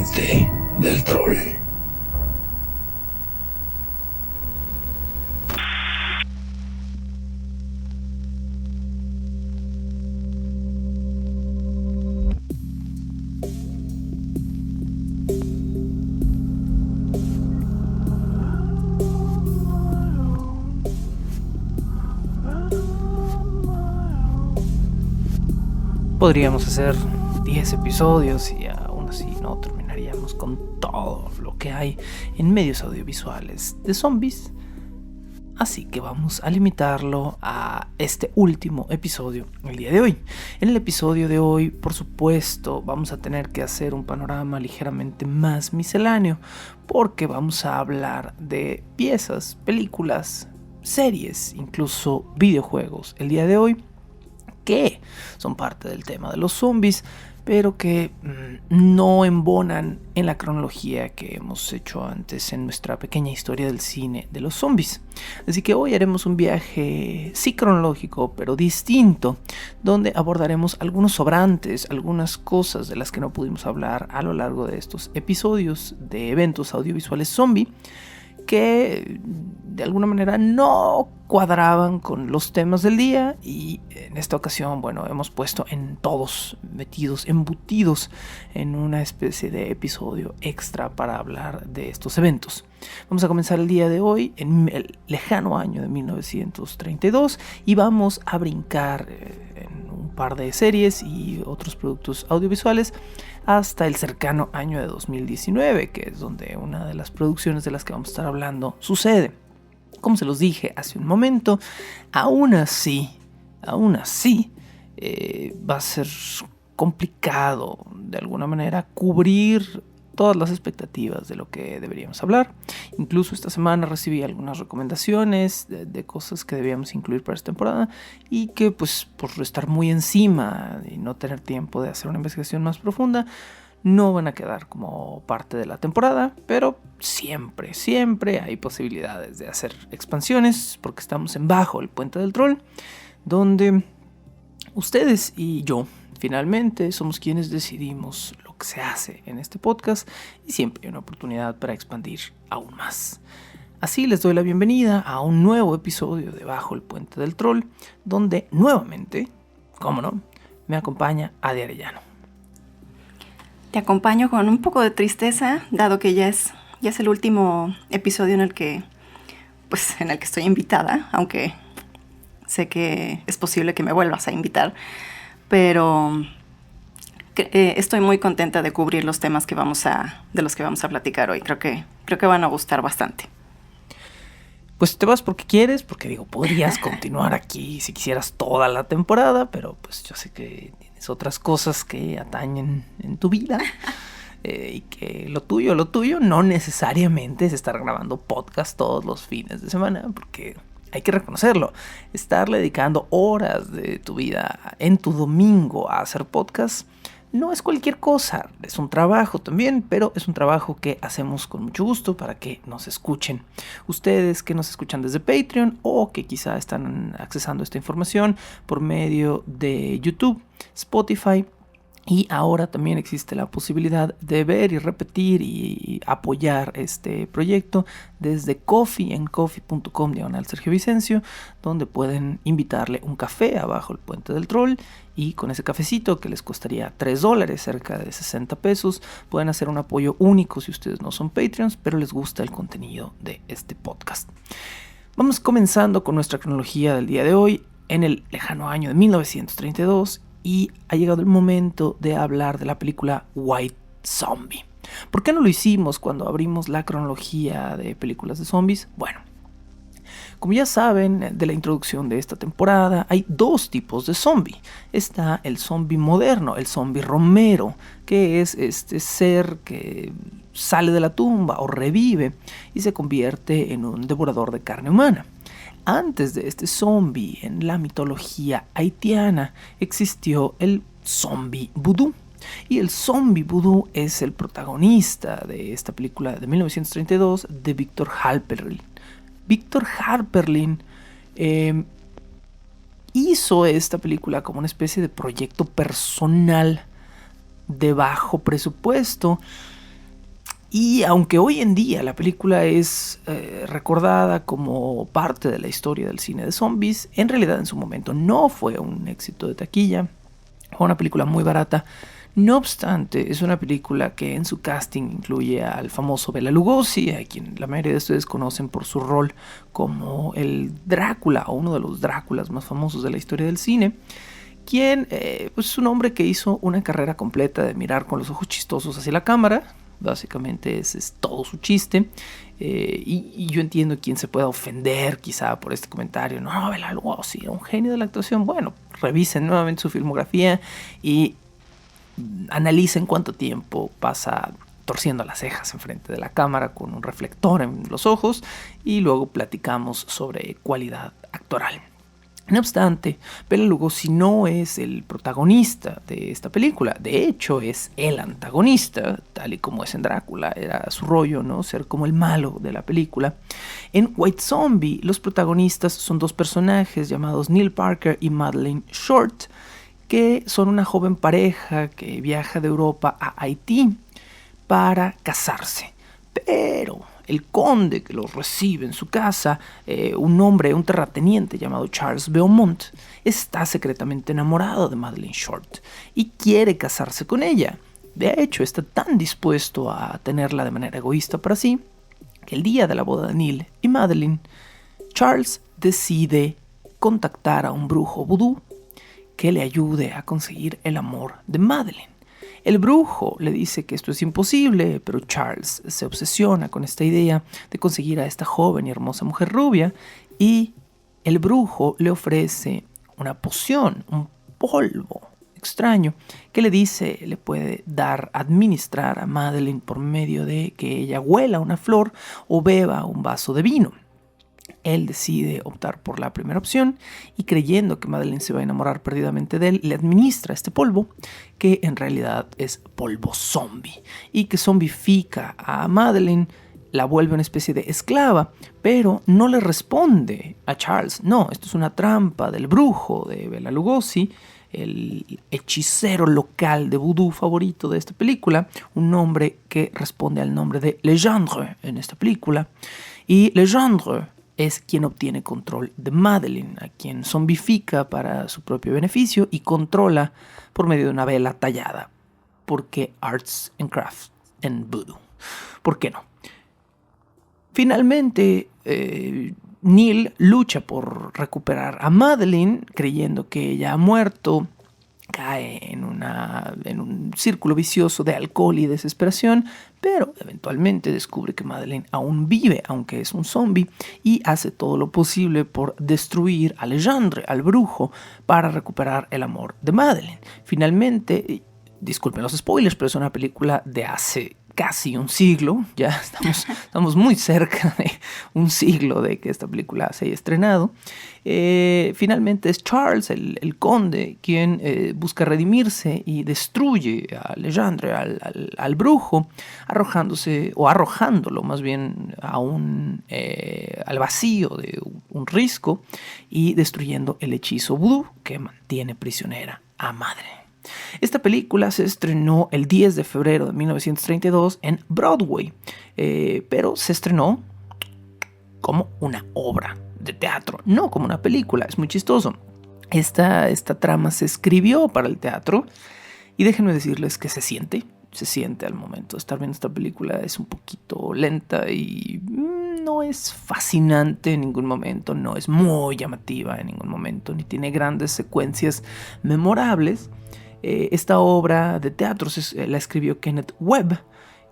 puente del troll. Podríamos hacer 10 episodios y aún así no terminaríamos con todo lo que hay en medios audiovisuales de zombies. Así que vamos a limitarlo a este último episodio el día de hoy. En el episodio de hoy, por supuesto, vamos a tener que hacer un panorama ligeramente más misceláneo, porque vamos a hablar de piezas, películas, series, incluso videojuegos el día de hoy, que son parte del tema de los zombies, pero que no embonan en la cronología que hemos hecho antes en nuestra pequeña historia del cine de los zombies. Así que hoy haremos un viaje sí cronológico, pero distinto, donde abordaremos algunos sobrantes, algunas cosas de las que no pudimos hablar a lo largo de estos episodios de eventos audiovisuales zombie, que de alguna manera no cuadraban con los temas del día, y en esta ocasión, bueno, hemos puesto en todos metidos, embutidos en una especie de episodio extra para hablar de estos eventos. Vamos a comenzar el día de hoy en el lejano año de 1932 y vamos a brincar en un par de series y otros productos audiovisuales hasta el cercano año de 2019, que es donde una de las producciones de las que vamos a estar hablando sucede. Como se los dije hace un momento, aún así, va a ser complicado de alguna manera cubrir todas las expectativas de lo que deberíamos hablar. Incluso esta semana recibí algunas recomendaciones de cosas que debíamos incluir para esta temporada, y que pues por estar muy encima y no tener tiempo de hacer una investigación más profunda, no van a quedar como parte de la temporada, pero siempre hay posibilidades de hacer expansiones, porque estamos en Bajo el Puente del Troll, donde ustedes y yo finalmente somos quienes decidimos lo que se hace en este podcast, y siempre hay una oportunidad para expandir aún más. Así les doy la bienvenida a un nuevo episodio de Bajo el Puente del Troll, donde nuevamente, cómo no, me acompaña Adi Arellano. Te acompaño con un poco de tristeza, dado que ya es el último episodio en el que estoy invitada, aunque sé que es posible que me vuelvas a invitar, pero estoy muy contenta de cubrir los temas de los que vamos a platicar hoy. Creo que van a gustar bastante. Pues te vas porque quieres, porque digo, podrías continuar aquí si quisieras toda la temporada, pero pues yo sé que tienes otras cosas que atañen en tu vida, y que lo tuyo no necesariamente es estar grabando podcast todos los fines de semana, porque hay que reconocerlo, estarle dedicando horas de tu vida en tu domingo a hacer podcast no es cualquier cosa. Es un trabajo también, pero es un trabajo que hacemos con mucho gusto para que nos escuchen. Ustedes que nos escuchan desde Patreon, o que quizá están accesando esta información por medio de YouTube, Spotify, y ahora también existe la posibilidad de ver y repetir y apoyar este proyecto desde Ko-fi, en ko-fi.com/Sergio Vicencio, donde pueden invitarle un café abajo el Puente del Troll, y con ese cafecito, que les costaría $3, cerca de 60 pesos, pueden hacer un apoyo único si ustedes no son Patreons, pero les gusta el contenido de este podcast. Vamos comenzando con nuestra cronología del día de hoy, en el lejano año de 1932, y ha llegado el momento de hablar de la película White Zombie. ¿Por qué no lo hicimos cuando abrimos la cronología de películas de zombies? Bueno, como ya saben de la introducción de esta temporada, hay dos tipos de zombie. Está el zombie moderno, el zombie Romero, que es este ser que sale de la tumba o revive y se convierte en un devorador de carne humana. Antes de este zombie, en la mitología haitiana, existió el zombie vudú. Y el zombie vudú es el protagonista de esta película de 1932 de Victor Halperin. Victor Halperin hizo esta película como una especie de proyecto personal de bajo presupuesto, Y aunque hoy en día la película es recordada como parte de la historia del cine de zombies, en realidad en su momento no fue un éxito de taquilla. Fue una película muy barata. No obstante, es una película que en su casting incluye al famoso Bela Lugosi, a quien la mayoría de ustedes conocen por su rol como el Drácula, o uno de los Dráculas más famosos de la historia del cine, quien pues es un hombre que hizo una carrera completa de mirar con los ojos chistosos hacia la cámara. Básicamente ese es todo su chiste. Y yo entiendo quien se pueda ofender quizá por este comentario. No, Bela Lugosi era un genio de la actuación. Bueno, revisen nuevamente su filmografía y analicen cuánto tiempo pasa torciendo las cejas enfrente de la cámara con un reflector en los ojos y luego platicamos sobre cualidad actoral. No obstante, Bela Lugosi no es el protagonista de esta película. De hecho, es el antagonista, tal y como es en Drácula. Era su rollo, ¿no? Ser como el malo de la película. En White Zombie, los protagonistas son dos personajes llamados Neil Parker y Madeleine Short, que son una joven pareja que viaja de Europa a Haití para casarse. Pero el conde que los recibe en su casa, un hombre, un terrateniente llamado Charles Beaumont, está secretamente enamorado de Madeleine Short y quiere casarse con ella. De hecho, está tan dispuesto a tenerla de manera egoísta para sí, que el día de la boda de Neil y Madeleine, Charles decide contactar a un brujo vudú que le ayude a conseguir el amor de Madeleine. El brujo le dice que esto es imposible, pero Charles se obsesiona con esta idea de conseguir a esta joven y hermosa mujer rubia y el brujo le ofrece una poción, un polvo extraño que le dice le puede administrar a Madeleine por medio de que ella huela una flor o beba un vaso de vino. Él decide optar por la primera opción y creyendo que Madeleine se va a enamorar perdidamente de él, le administra este polvo que en realidad es polvo zombie y que zombifica a Madeleine, la vuelve una especie de esclava, pero no le responde a Charles. No, esto es una trampa del brujo de Bela Lugosi, el hechicero local de vudú favorito de esta película, un nombre que responde al nombre de Legendre en esta película. Y Legendre es quien obtiene control de Madeleine, a quien zombifica para su propio beneficio y controla por medio de una vela tallada. ¿Por qué Arts and Crafts en Voodoo? ¿Por qué no? Finalmente, Neil lucha por recuperar a Madeleine, creyendo que ella ha muerto. Cae en un círculo vicioso de alcohol y desesperación, pero eventualmente descubre que Madeleine aún vive, aunque es un zombie, y hace todo lo posible por destruir a Legendre, al brujo, para recuperar el amor de Madeleine. Finalmente, disculpen los spoilers, pero es una película de hace casi un siglo, ya estamos muy cerca de un siglo de que esta película se haya estrenado. Finalmente es Charles, el conde, quien busca redimirse y destruye a Legendre, al brujo, arrojándolo más bien al vacío de un risco y destruyendo el hechizo vudú que mantiene prisionera a Madeleine. Esta película se estrenó el 10 de febrero de 1932 en Broadway, pero se estrenó como una obra de teatro, no como una película. Es muy chistoso. Esta trama se escribió para el teatro y déjenme decirles que se siente al momento de estar viendo esta película. Es un poquito lenta y no es fascinante en ningún momento, no es muy llamativa en ningún momento, ni tiene grandes secuencias memorables. Esta obra de teatro la escribió Kenneth Webb,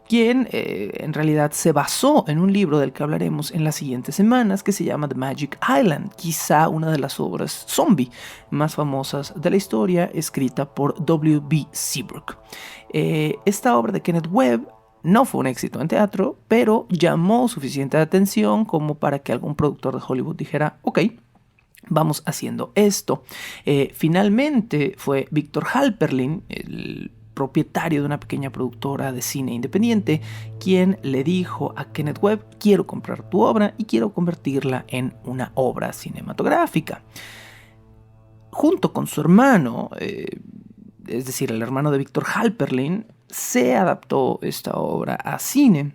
quien en realidad se basó en un libro del que hablaremos en las siguientes semanas, que se llama The Magic Island, quizá una de las obras zombie más famosas de la historia, escrita por W.B. Seabrook. Esta obra de Kenneth Webb no fue un éxito en teatro, pero llamó suficiente atención como para que algún productor de Hollywood dijera, ok, vamos haciendo esto. Finalmente fue Victor Halperin, el propietario de una pequeña productora de cine independiente, quien le dijo a Kenneth Webb, quiero comprar tu obra y quiero convertirla en una obra cinematográfica. Junto con su hermano, es decir, el hermano de Victor Halperin, se adaptó esta obra a cine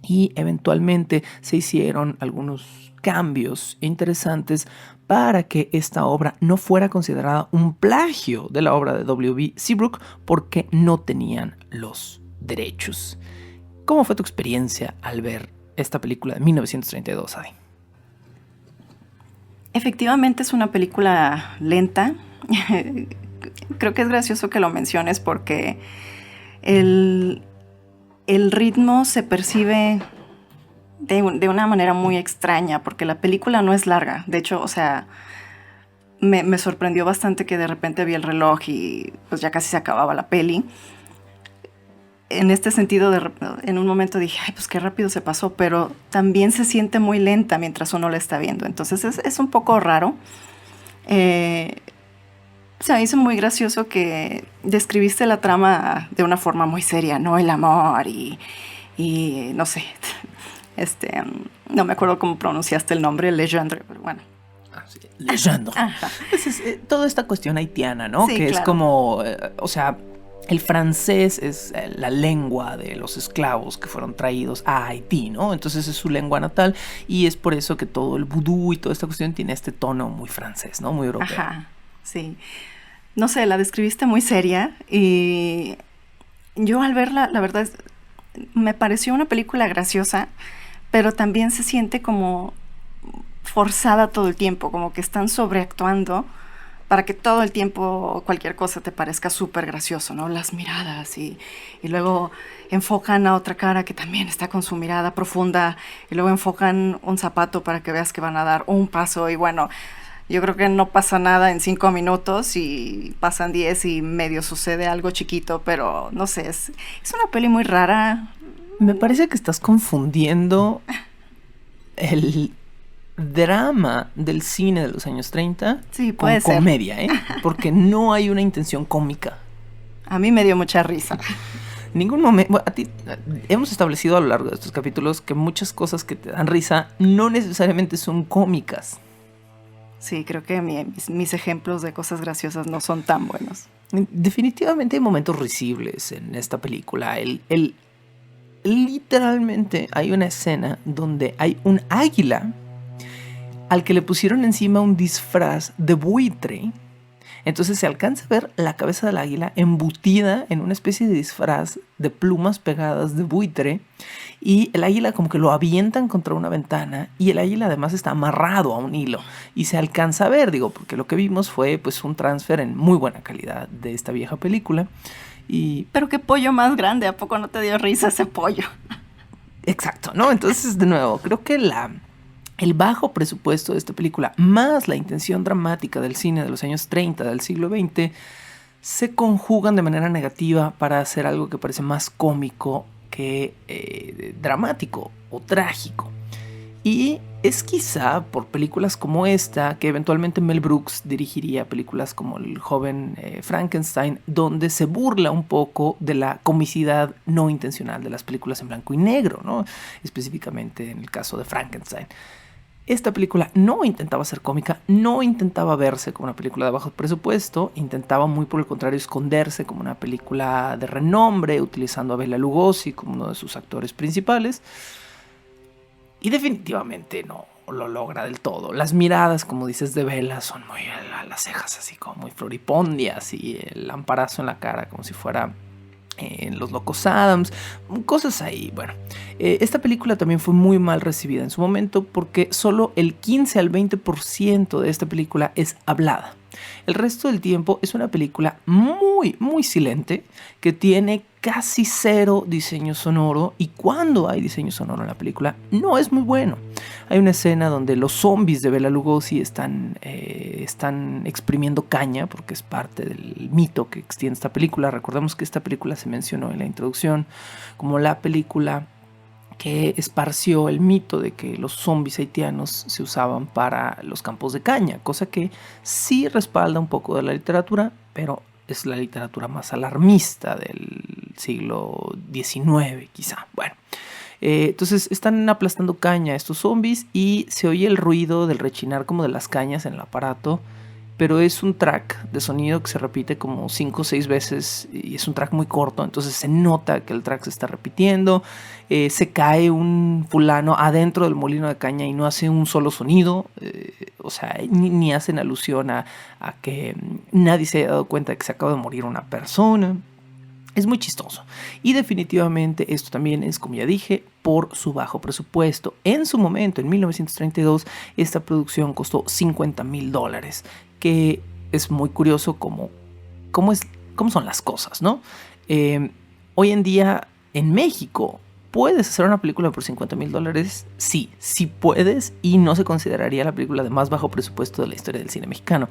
y eventualmente se hicieron algunos cambios interesantes para que esta obra no fuera considerada un plagio de la obra de W.B. Seabrook porque no tenían los derechos. ¿Cómo fue tu experiencia al ver esta película de 1932, Adi? Efectivamente es una película lenta. Creo que es gracioso que lo menciones porque el ritmo se percibe de una manera muy extraña, porque la película no es larga. De hecho, o sea, me sorprendió bastante que de repente vi el reloj y pues ya casi se acababa la peli. En este sentido, en un momento dije, ay, pues qué rápido se pasó, pero también se siente muy lenta mientras uno la está viendo. Entonces es un poco raro. Se me hizo muy gracioso que describiste la trama de una forma muy seria, ¿no? El amor y no sé, no me acuerdo cómo pronunciaste el nombre, Legendre, pero bueno. Sí, Legendre. Es toda esta cuestión haitiana, ¿no? Sí, que claro. Es como, o sea, el francés es la lengua de los esclavos que fueron traídos a Haití, ¿no? Entonces es su lengua natal y es por eso que todo el vudú y toda esta cuestión tiene este tono muy francés, ¿no? Muy europeo. Ajá, sí. No sé, la describiste muy seria y yo al verla, la verdad, me pareció una película graciosa, pero también se siente como forzada todo el tiempo, como que están sobreactuando para que todo el tiempo cualquier cosa te parezca súper gracioso, ¿no? Las miradas y luego enfocan a otra cara que también está con su mirada profunda y luego enfocan un zapato para que veas que van a dar un paso y bueno, yo creo que no pasa nada en 5 minutos y pasan 10 y medio sucede algo chiquito, pero no sé, es una peli muy rara. Me parece que estás confundiendo el drama del cine de los años 30 sí, puede con ser. Comedia, ¿eh? Porque no hay una intención cómica. A mí me dio mucha risa. Ningún momento. Bueno, hemos establecido a lo largo de estos capítulos que muchas cosas que te dan risa no necesariamente son cómicas. Sí, creo que mis ejemplos de cosas graciosas no son tan buenos. Definitivamente hay momentos risibles en esta película. Literalmente hay una escena donde hay un águila al que le pusieron encima un disfraz de buitre. Entonces se alcanza a ver la cabeza del águila embutida en una especie de disfraz de plumas pegadas de buitre y el águila como que lo avientan contra una ventana y el águila además está amarrado a un hilo y se alcanza a ver, digo, porque lo que vimos fue pues un transfer en muy buena calidad de esta vieja película. Pero qué pollo más grande, ¿a poco no te dio risa ese pollo? Exacto, ¿no? Entonces de nuevo, creo que el bajo presupuesto de esta película, más la intención dramática del cine de los años 30 del siglo XX, se conjugan de manera negativa para hacer algo que parece más cómico que dramático o trágico. Y es quizá por películas como esta que eventualmente Mel Brooks dirigiría películas como El joven Frankenstein, donde se burla un poco de la comicidad no intencional de las películas en blanco y negro, ¿no? Específicamente en el caso de Frankenstein. Esta película no intentaba ser cómica, no intentaba verse como una película de bajo presupuesto, intentaba muy por el contrario esconderse como una película de renombre, utilizando a Bela Lugosi como uno de sus actores principales. Y definitivamente no lo logra del todo. Las miradas, como dices, de Bela son muy las cejas así como muy floripondias y el lamparazo en la cara como si fuera en Los Locos Adams, cosas ahí. Bueno, esta película también fue muy mal recibida en su momento porque solo el 15 al 20% de esta película es hablada. El resto del tiempo es una película muy, muy silente que tiene casi cero diseño sonoro y cuando hay diseño sonoro en la película no es muy bueno. Hay una escena donde los zombies de Bela Lugosi están exprimiendo caña porque es parte del mito que extiende esta película. Recordemos que esta película se mencionó en la introducción como la película que esparció el mito de que los zombies haitianos se usaban para los campos de caña, cosa que sí respalda un poco de la literatura, pero es la literatura más alarmista del siglo XIX, quizá. Bueno, entonces están aplastando caña estos zombies y se oye el ruido del rechinar como de las cañas en el aparato, pero es un track de sonido que se repite como 5 o 6 veces y es un track muy corto, entonces se nota que el track se está repitiendo. Se cae un fulano adentro del molino de caña y no hace un solo sonido, o sea, ni hacen alusión a que nadie se haya dado cuenta de que se acaba de morir una persona. Es muy chistoso y definitivamente esto también es, como ya dije, por su bajo presupuesto. En su momento, en 1932, esta producción costó $50,000, que es muy curioso cómo son las cosas, ¿no? Hoy en día en México, ¿puedes hacer una película por $50,000? Sí puedes, y no se consideraría la película de más bajo presupuesto de la historia del cine mexicano.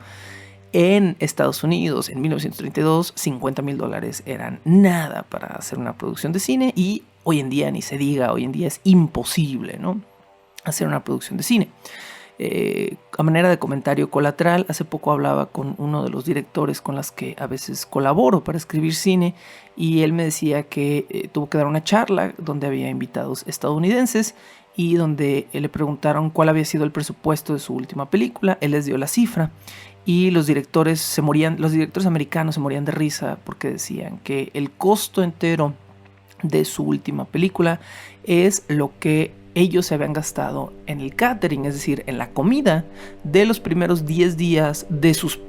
En Estados Unidos, en 1932, $50,000 eran nada para hacer una producción de cine, y hoy en día ni se diga, hoy en día es imposible, ¿no?, hacer una producción de cine. A manera de comentario colateral, hace poco hablaba con uno de los directores con los que a veces colaboro para escribir cine, y él me decía que tuvo que dar una charla donde había invitados estadounidenses y donde le preguntaron cuál había sido el presupuesto de su última película. Él les dio la cifra y los directores americanos se morían de risa porque decían que el costo entero de su última película es lo que ellos se habían gastado en el catering, es decir, en la comida de los primeros 10 días de sus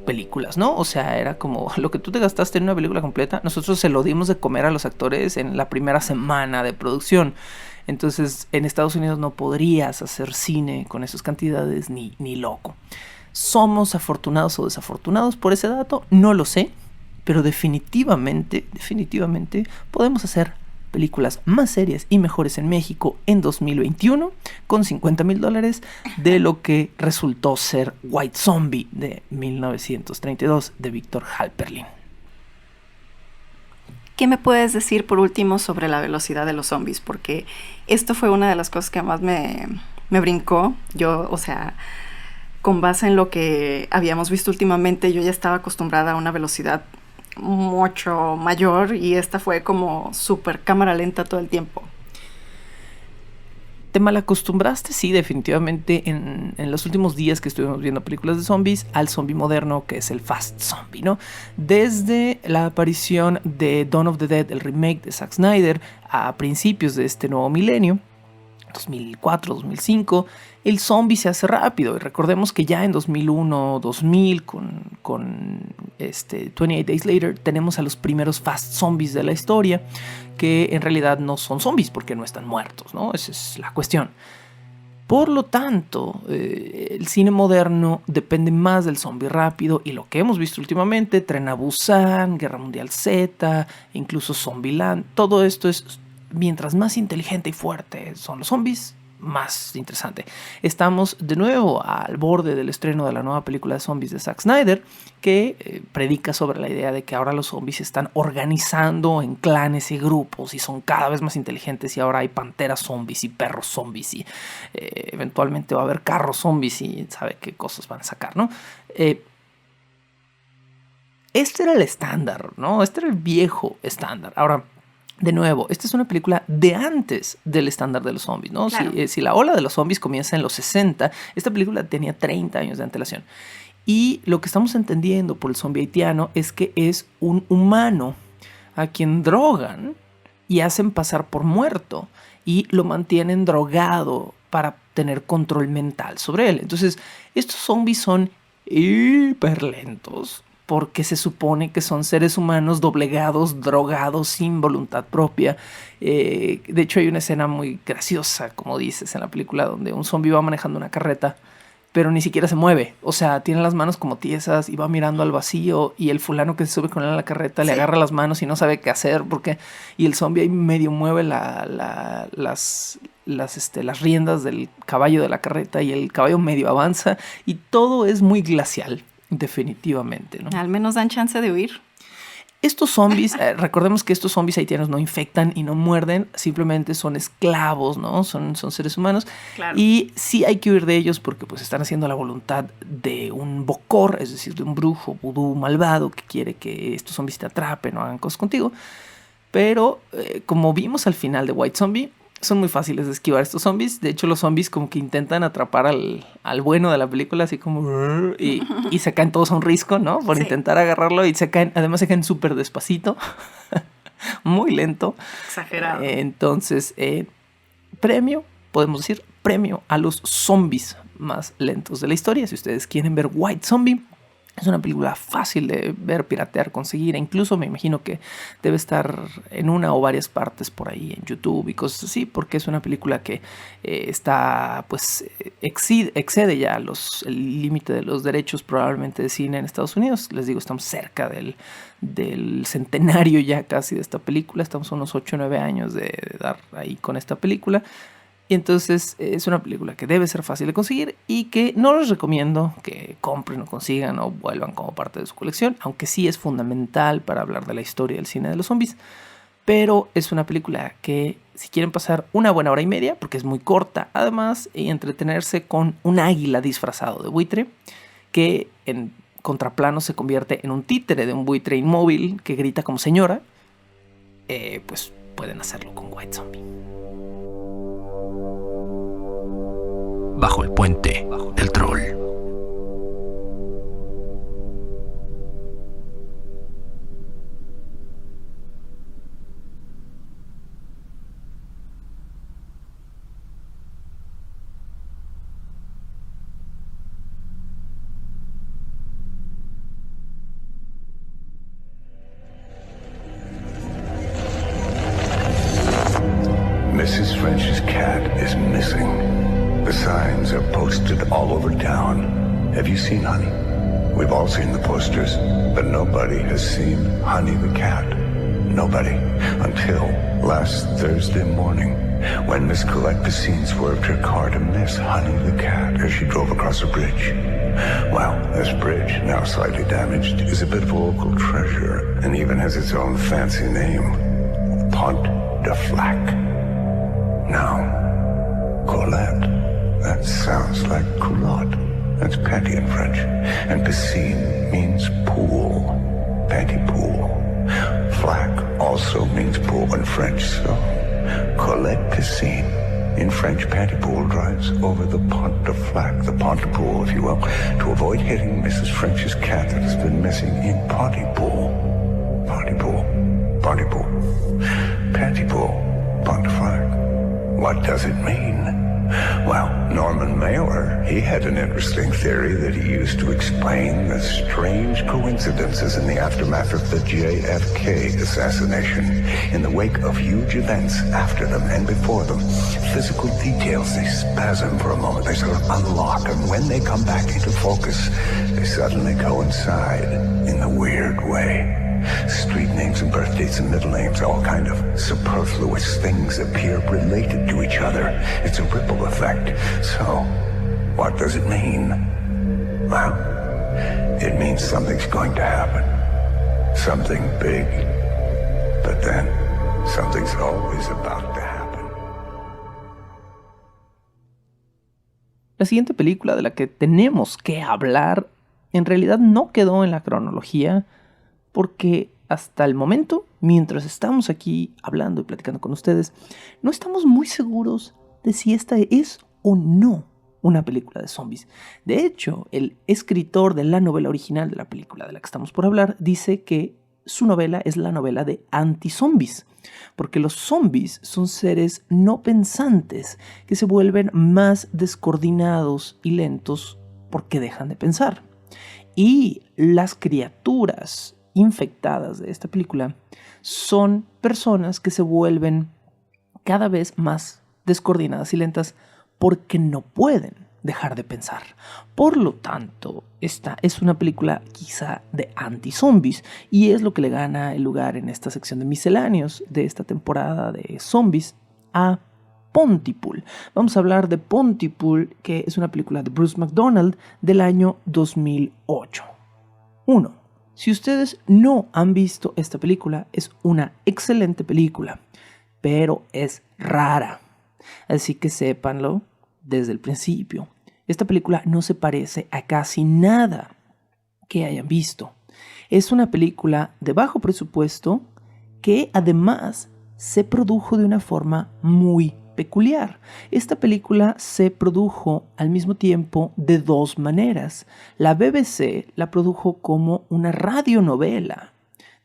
películas, ¿no? O sea, era como lo que tú te gastaste en una película completa, nosotros se lo dimos de comer a los actores en la primera semana de producción. Entonces, en Estados Unidos no podrías hacer cine con esas cantidades ni loco. ¿Somos afortunados o desafortunados por ese dato? No lo sé, pero definitivamente podemos hacer películas más serias y mejores en México en 2021 con $50,000 de lo que resultó ser White Zombie de 1932 de Víctor Halperin. ¿Qué me puedes decir por último sobre la velocidad de los zombies? Porque esto fue una de las cosas que más me brincó. Yo, o sea, con base en lo que habíamos visto últimamente, yo ya estaba acostumbrada a una velocidad mucho mayor, y esta fue como súper cámara lenta todo el tiempo. ¿Te malacostumbraste? Sí, definitivamente en los últimos días que estuvimos viendo películas de zombies al zombie moderno, que es el fast zombie, ¿no? Desde la aparición de Dawn of the Dead, el remake de Zack Snyder, a principios de este nuevo milenio, 2004, 2005, el zombie se hace rápido. Y recordemos que ya en 2001, 2000, con 28 Days Later, tenemos a los primeros fast zombies de la historia, que en realidad no son zombies porque no están muertos, ¿no? Esa es la cuestión. Por lo tanto, el cine moderno depende más del zombie rápido, y lo que hemos visto últimamente, Tren a Busan, Guerra Mundial Z, incluso Zombieland, todo esto es, mientras más inteligente y fuerte son los zombies, más interesante. Estamos de nuevo al borde del estreno de la nueva película de zombies de Zack Snyder, que predica sobre la idea de que ahora los zombies se están organizando en clanes y grupos y son cada vez más inteligentes, y ahora hay panteras zombies y perros zombies y eventualmente va a haber carros zombies y sabe qué cosas van a sacar, ¿no? Este era el estándar, ¿no? Este era el viejo estándar. Ahora, de nuevo, esta es una película de antes del estándar de los zombies, ¿no? Claro. Si la ola de los zombies comienza en los 60, esta película tenía 30 años de antelación. Y lo que estamos entendiendo por el zombie haitiano es que es un humano a quien drogan y hacen pasar por muerto y lo mantienen drogado para tener control mental sobre él. Entonces, estos zombies son hiper lentos, porque se supone que son seres humanos doblegados, drogados, sin voluntad propia. De hecho, hay una escena muy graciosa, como dices, en la película, donde un zombie va manejando una carreta, pero ni siquiera se mueve. O sea, tiene las manos como tiesas y va mirando al vacío, y el fulano que se sube con él a la carreta le agarra las manos y no sabe qué hacer, y el zombie ahí medio mueve las riendas del caballo de la carreta, y el caballo medio avanza, y todo es muy glacial. Definitivamente, ¿no? Al menos dan chance de huir. Estos zombies, recordemos que estos zombies haitianos no infectan y no muerden, simplemente son esclavos, ¿no? Son seres humanos. Claro. Y sí hay que huir de ellos porque pues están haciendo la voluntad de un bokor, es decir, de un brujo vudú malvado que quiere que estos zombies te atrapen o hagan cosas contigo. Pero como vimos al final de White Zombie, son muy fáciles de esquivar estos zombies. De hecho, los zombies como que intentan atrapar al bueno de la película, así como... Y se caen todos a un risco, ¿no? Por intentar agarrarlo, y se caen, además se caen súper despacito. Muy lento. Exagerado. Entonces, premio, podemos decir, premio a los zombies más lentos de la historia. Si ustedes quieren ver White Zombie, es una película fácil de ver, piratear, conseguir, e incluso me imagino que debe estar en una o varias partes por ahí en YouTube y cosas así, porque es una película que está, pues, excede ya el límite de los derechos probablemente de cine en Estados Unidos. Les digo, estamos cerca del centenario ya casi de esta película, estamos a unos 8 o 9 años de dar ahí con esta película. Y entonces es una película que debe ser fácil de conseguir y que no les recomiendo que compren o consigan o vuelvan como parte de su colección, aunque sí es fundamental para hablar de la historia del cine de los zombies. Pero es una película que, si quieren pasar una buena hora y media, porque es muy corta además, y entretenerse con un águila disfrazado de buitre, que en contraplano se convierte en un títere de un buitre inmóvil que grita como señora, pues pueden hacerlo con White Zombie. Bajo el puente del troll. Mrs. French's cat is missing. The signs are posted all over town. Have you seen Honey? We've all seen the posters, but nobody has seen Honey the cat. Nobody. Until last Thursday morning, when Miss Colette Piscine swerved her car to miss Honey the cat as she drove across a bridge. Well, this bridge, now slightly damaged, is a bit of a local treasure and even has its own fancy name. Pont de Flac. Now, Colette, that sounds like culotte. That's panty in French. And piscine means pool. Panty pool. Flac also means pool in French, so Colette Piscine in French panty pool drives over the Pont de Flac, the pont de pool, if you will, to avoid hitting Mrs. French's cat that has been missing in Pontypool. Pontypool. Pontypool. Pantypool. Pont de Flac. What does it mean? Well, Norman Mailer, he had an interesting theory that he used to explain the strange coincidences in the aftermath of the JFK assassination. In the wake of huge events after them and before them, physical details, they spasm for a moment, they sort of unlock, and when they come back into focus, they suddenly coincide in a weird way. Street names and birth dates and middle names, all kind of superfluous things appear related to each other. It's a ripple effect. So, what does it mean? Well, it means something's going to happen. Something big. But then, something's always about to happen. La siguiente película de la que tenemos que hablar en realidad no quedó en la cronología, porque hasta el momento, mientras estamos aquí hablando y platicando con ustedes, no estamos muy seguros de si esta es o no una película de zombies. De hecho, el escritor de la novela original de la película de la que estamos por hablar dice que su novela es la novela de anti-zombies, porque los zombies son seres no pensantes que se vuelven más descoordinados y lentos porque dejan de pensar. Y las criaturas infectadas de esta película son personas que se vuelven cada vez más descoordinadas y lentas porque no pueden dejar de pensar. Por lo tanto, esta es una película quizá de anti-zombies y es lo que le gana el lugar en esta sección de misceláneos de esta temporada de zombies a Pontypool. Vamos a hablar de Pontypool, que es una película de Bruce McDonald del año 2008. 1. Si ustedes no han visto esta película, es una excelente película, pero es rara. Así que sépanlo desde el principio. Esta película no se parece a casi nada que hayan visto. Es una película de bajo presupuesto que además se produjo de una forma muy peculiar. Esta película se produjo al mismo tiempo de dos maneras. La BBC la produjo como una radionovela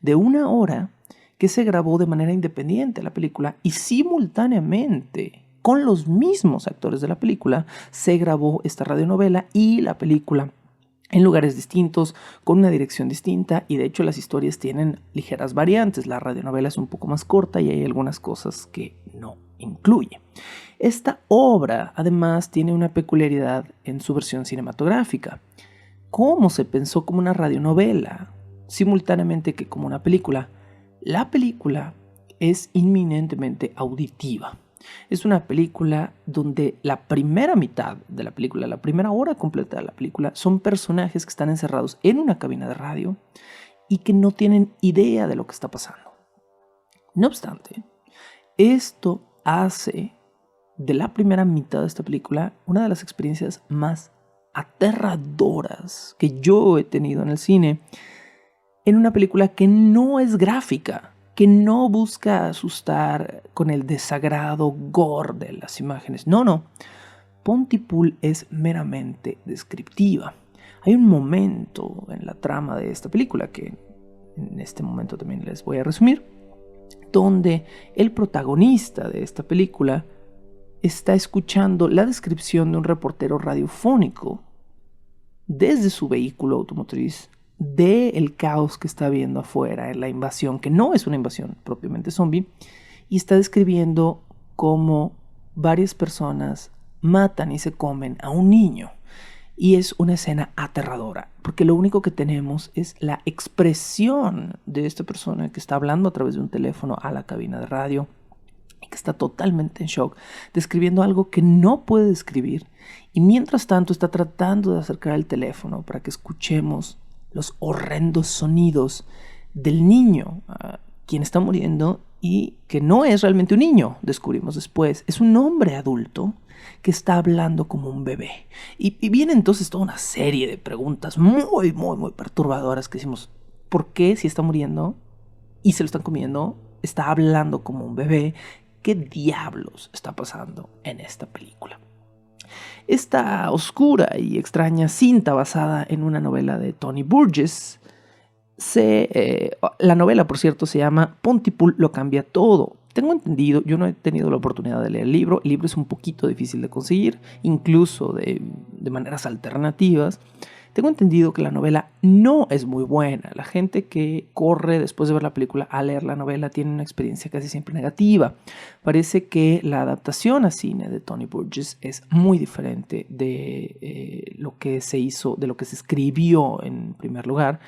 de 1 hora que se grabó de manera independiente la película y simultáneamente con los mismos actores de la película se grabó esta radionovela y la película en lugares distintos, con una dirección distinta y de hecho las historias tienen ligeras variantes. La radionovela es un poco más corta y hay algunas cosas que no incluye. Esta obra además tiene una peculiaridad en su versión cinematográfica. ¿Cómo se pensó como una radionovela simultáneamente que como una película? La película es inminentemente auditiva. Es una película donde la primera mitad de la película, la primera hora completa de la película, son personajes que están encerrados en una cabina de radio y que no tienen idea de lo que está pasando. No obstante, esto hace de la primera mitad de esta película una de las experiencias más aterradoras que yo he tenido en el cine, en una película que no es gráfica, que no busca asustar con el desagrado gore de las imágenes. No. Pontypool es meramente descriptiva. Hay un momento en la trama de esta película que en este momento también les voy a resumir, donde el protagonista de esta película está escuchando la descripción de un reportero radiofónico desde su vehículo automotriz del caos que está viendo afuera en la invasión, que no es una invasión propiamente zombie, y está describiendo cómo varias personas matan y se comen a un niño. Y es una escena aterradora, porque lo único que tenemos es la expresión de esta persona que está hablando a través de un teléfono a la cabina de radio y que está totalmente en shock, describiendo algo que no puede describir. Y mientras tanto está tratando de acercar el teléfono para que escuchemos los horrendos sonidos del niño, quien está muriendo y que no es realmente un niño, descubrimos después, es un hombre adulto que está hablando como un bebé. Y viene entonces toda una serie de preguntas muy perturbadoras que decimos, ¿por qué si está muriendo y se lo están comiendo, está hablando como un bebé? ¿Qué diablos está pasando en esta película? Esta oscura y extraña cinta basada en una novela de Tony Burgess, la novela, por cierto, se llama Pontypool lo cambia todo. Tengo entendido, yo no he tenido la oportunidad de leer el libro es un poquito difícil de conseguir, incluso de maneras alternativas. Tengo entendido que la novela no es muy buena. La gente que corre después de ver la película a leer la novela tiene una experiencia casi siempre negativa. Parece que la adaptación a cine de Tony Burgess es muy diferente de lo que se hizo, de lo que se escribió en primer lugar.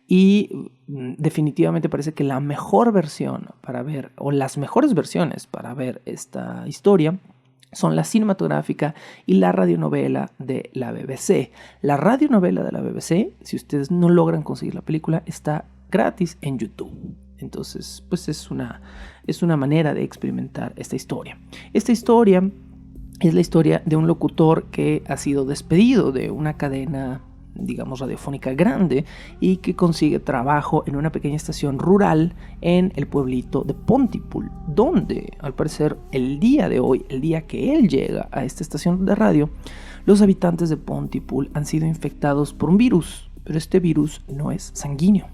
Y definitivamente parece que la mejor versión para ver, o las mejores versiones para ver esta historia, son la cinematográfica y la radionovela de la BBC. La radionovela de la BBC, si ustedes no logran conseguir la película, está gratis en YouTube. Entonces, pues es una manera de experimentar esta historia. Esta historia es la historia de un locutor que ha sido despedido de una cadena, digamos, radiofónica grande y que consigue trabajo en una pequeña estación rural en el pueblito de Pontypool, donde al parecer el día de hoy, el día que él llega a esta estación de radio, los habitantes de Pontypool han sido infectados por un virus, pero este virus no es sanguíneo,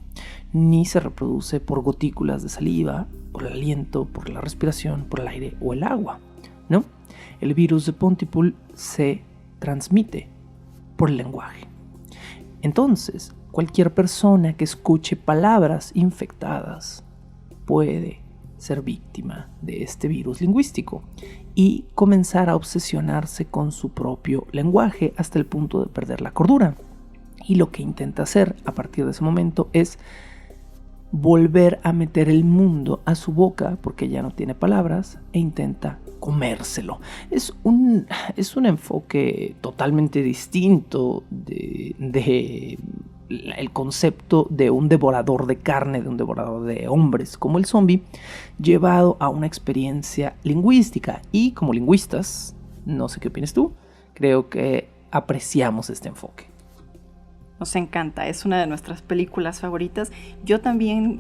ni se reproduce por gotículas de saliva, por el aliento, por la respiración, por el aire o el agua, ¿no? El virus de Pontypool se transmite por el lenguaje. Entonces, cualquier persona que escuche palabras infectadas puede ser víctima de este virus lingüístico y comenzar a obsesionarse con su propio lenguaje hasta el punto de perder la cordura. Y lo que intenta hacer a partir de ese momento es volver a meter el mundo a su boca porque ya no tiene palabras e intenta comérselo. Es un enfoque totalmente distinto de el concepto de un devorador de carne, de un devorador de hombres como el zombie, llevado a una experiencia lingüística. Y como lingüistas, no sé qué opinas tú, creo que apreciamos este enfoque. Nos encanta, es una de nuestras películas favoritas. Yo también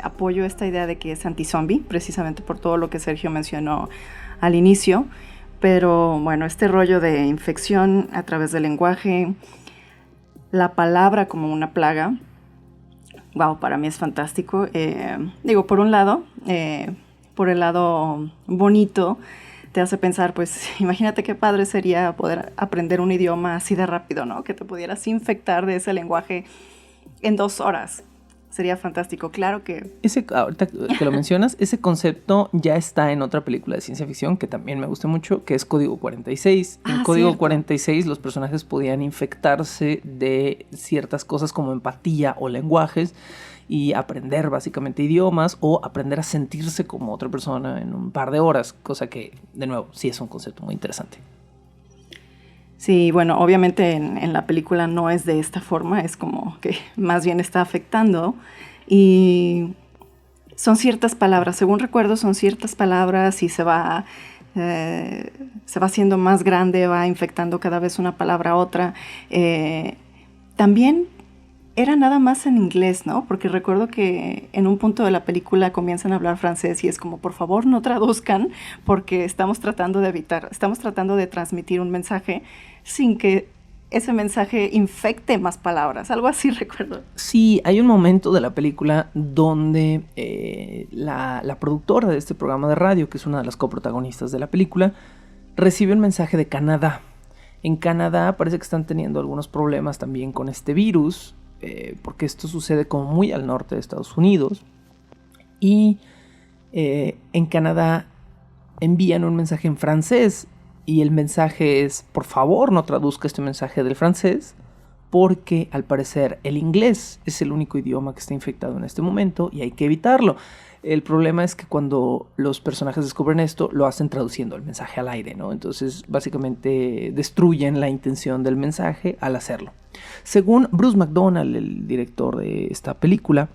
apoyo esta idea de que es anti-zombie, precisamente por todo lo que Sergio mencionó al inicio. Pero bueno, este rollo de infección a través del lenguaje, la palabra como una plaga, wow, para mí es fantástico. Digo, por un lado, por el lado bonito, te hace pensar, pues imagínate qué padre sería poder aprender un idioma así de rápido, ¿no? Que te pudieras infectar de ese lenguaje en 2 horas. Sería fantástico, claro que... Ahorita que lo mencionas, ese concepto ya está en otra película de ciencia ficción que también me gusta mucho, que es Código 46. En Código cierto. 46 los personajes podían infectarse de ciertas cosas como empatía o lenguajes y aprender básicamente idiomas o aprender a sentirse como otra persona en un par de horas, cosa que, de nuevo, sí es un concepto muy interesante. Sí, bueno, obviamente en la película no es de esta forma, es como que más bien está afectando y son ciertas palabras, según recuerdo son ciertas palabras y se va haciendo más grande, va infectando cada vez una palabra a otra. También era nada más en inglés, ¿no? Porque recuerdo que en un punto de la película comienzan a hablar francés y es como, por favor, no traduzcan porque estamos tratando de transmitir un mensaje sin que ese mensaje infecte más palabras. Algo así recuerdo. Sí, hay un momento de la película donde la productora de este programa de radio, que es una de las coprotagonistas de la película, recibe un mensaje de Canadá. En Canadá parece que están teniendo algunos problemas también con este virus, porque esto sucede como muy al norte de Estados Unidos. Y en Canadá envían un mensaje en francés y el mensaje es: por favor no traduzca este mensaje del francés porque al parecer el inglés es el único idioma que está infectado en este momento y hay que evitarlo. El problema es que cuando los personajes descubren esto, lo hacen traduciendo el mensaje al aire, ¿no? Entonces, básicamente destruyen la intención del mensaje al hacerlo. Según Bruce McDonald, el director de esta película,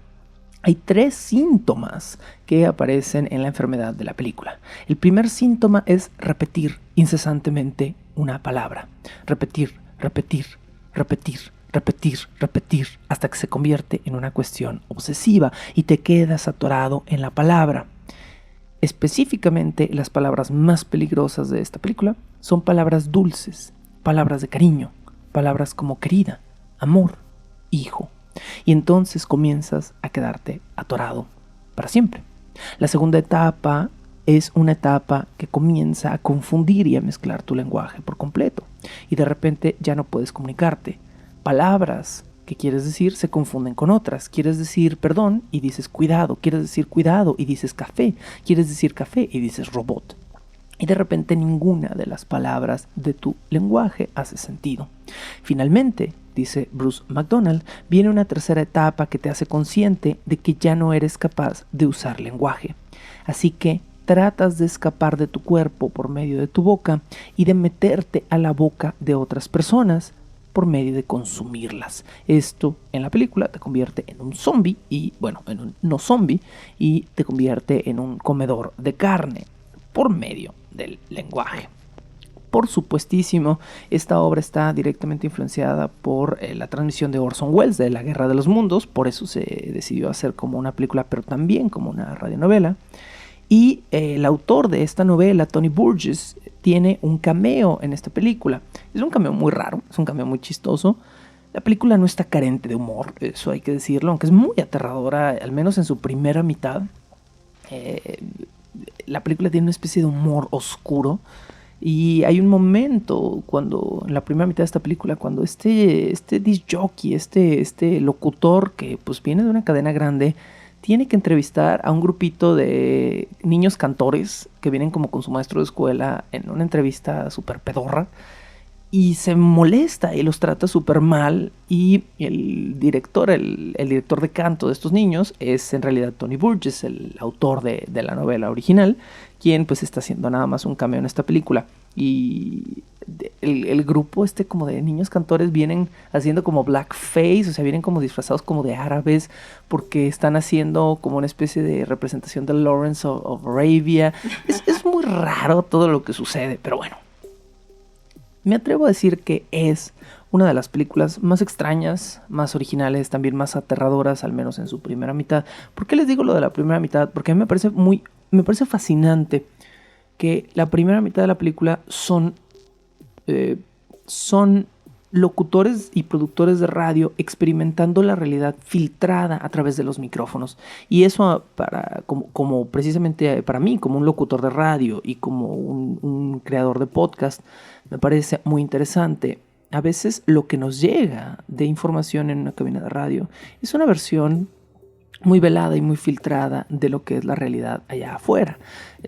hay 3 síntomas que aparecen en la enfermedad de la película. El primer síntoma es repetir incesantemente una palabra. Repetir, repetir, repetir, repetir, repetir, hasta que se convierte en una cuestión obsesiva y te quedas atorado en la palabra. Específicamente, las palabras más peligrosas de esta película son palabras dulces, palabras de cariño, palabras como querida, amor, hijo. Y entonces comienzas a quedarte atorado para siempre. La segunda etapa es una etapa que comienza a confundir y a mezclar tu lenguaje por completo. Y de repente ya no puedes comunicarte. Palabras que quieres decir se confunden con otras. Quieres decir perdón y dices cuidado. Quieres decir cuidado y dices café. Quieres decir café y dices robot. Y de repente ninguna de las palabras de tu lenguaje hace sentido. Finalmente, dice Bruce McDonald, viene una tercera etapa que te hace consciente de que ya no eres capaz de usar lenguaje. Así que tratas de escapar de tu cuerpo por medio de tu boca y de meterte a la boca de otras personas por medio de consumirlas. Esto en la película te convierte en un zombie y, bueno, en un no zombie y te convierte en un comedor de carne por medio del lenguaje. Por supuestísimo, esta obra está directamente influenciada por la transmisión de Orson Welles de La Guerra de los Mundos, por eso se decidió hacer como una película, pero también como una radionovela. Y el autor de esta novela, Tony Burgess, tiene un cameo en esta película. Es un cameo muy raro, es un cameo muy chistoso. La película no está carente de humor, eso hay que decirlo, aunque es muy aterradora, al menos en su primera mitad. La película tiene una especie de humor oscuro. Y hay un momento cuando, en la primera mitad de esta película, cuando este disc jockey, este locutor que pues viene de una cadena grande, tiene que entrevistar a un grupito de niños cantores que vienen como con su maestro de escuela en una entrevista súper pedorra. Y se molesta y los trata súper mal. Y el director de canto de estos niños es en realidad Tony Burgess, el autor de la novela original, quien pues está haciendo nada más un cameo en esta película. Y el grupo como de niños cantores vienen haciendo como blackface, o sea, vienen como disfrazados como de árabes, porque están haciendo como una especie de representación de Lawrence of Arabia. Es muy raro todo lo que sucede, pero bueno. Me atrevo a decir que es una de las películas más extrañas, más originales, también más aterradoras, al menos en su primera mitad. ¿Por qué les digo lo de la primera mitad? Porque a mí me parece fascinante que la primera mitad de la película son locutores y productores de radio experimentando la realidad filtrada a través de los micrófonos. Y eso como precisamente para mí, como un locutor de radio y como un creador de podcast, me parece muy interesante. A veces lo que nos llega de información en una cabina de radio es una versión muy velada y muy filtrada de lo que es la realidad allá afuera.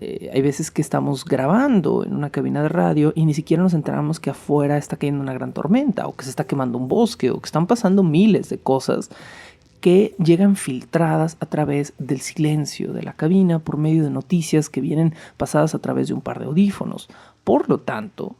Hay veces que estamos grabando en una cabina de radio y ni siquiera nos enteramos que afuera está cayendo una gran tormenta, o que se está quemando un bosque, o que están pasando miles de cosas que llegan filtradas a través del silencio de la cabina por medio de noticias que vienen pasadas a través de un par de audífonos. Por lo tanto,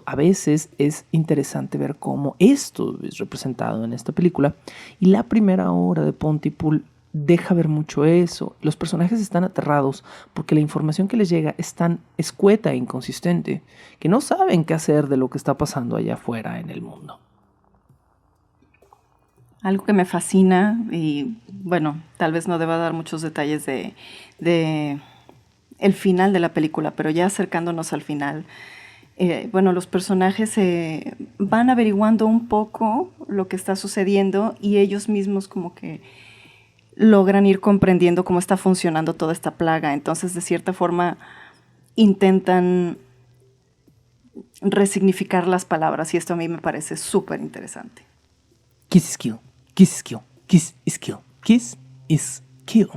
a veces es interesante ver cómo esto es representado en esta película, y la primera hora de Pontypool deja ver mucho eso. Los personajes están aterrados porque la información que les llega es tan escueta e inconsistente que no saben qué hacer de lo que está pasando allá afuera en el mundo. Algo que me fascina, y bueno, tal vez no deba dar muchos detalles de el final de la película, pero ya acercándonos al final, bueno, los personajes van averiguando un poco lo que está sucediendo, y ellos mismos como que logran ir comprendiendo cómo está funcionando toda esta plaga. Entonces, de cierta forma, intentan resignificar las palabras, y esto a mí me parece súper interesante. Kiss is kill, kiss is kill, kiss is kill, kiss is kill.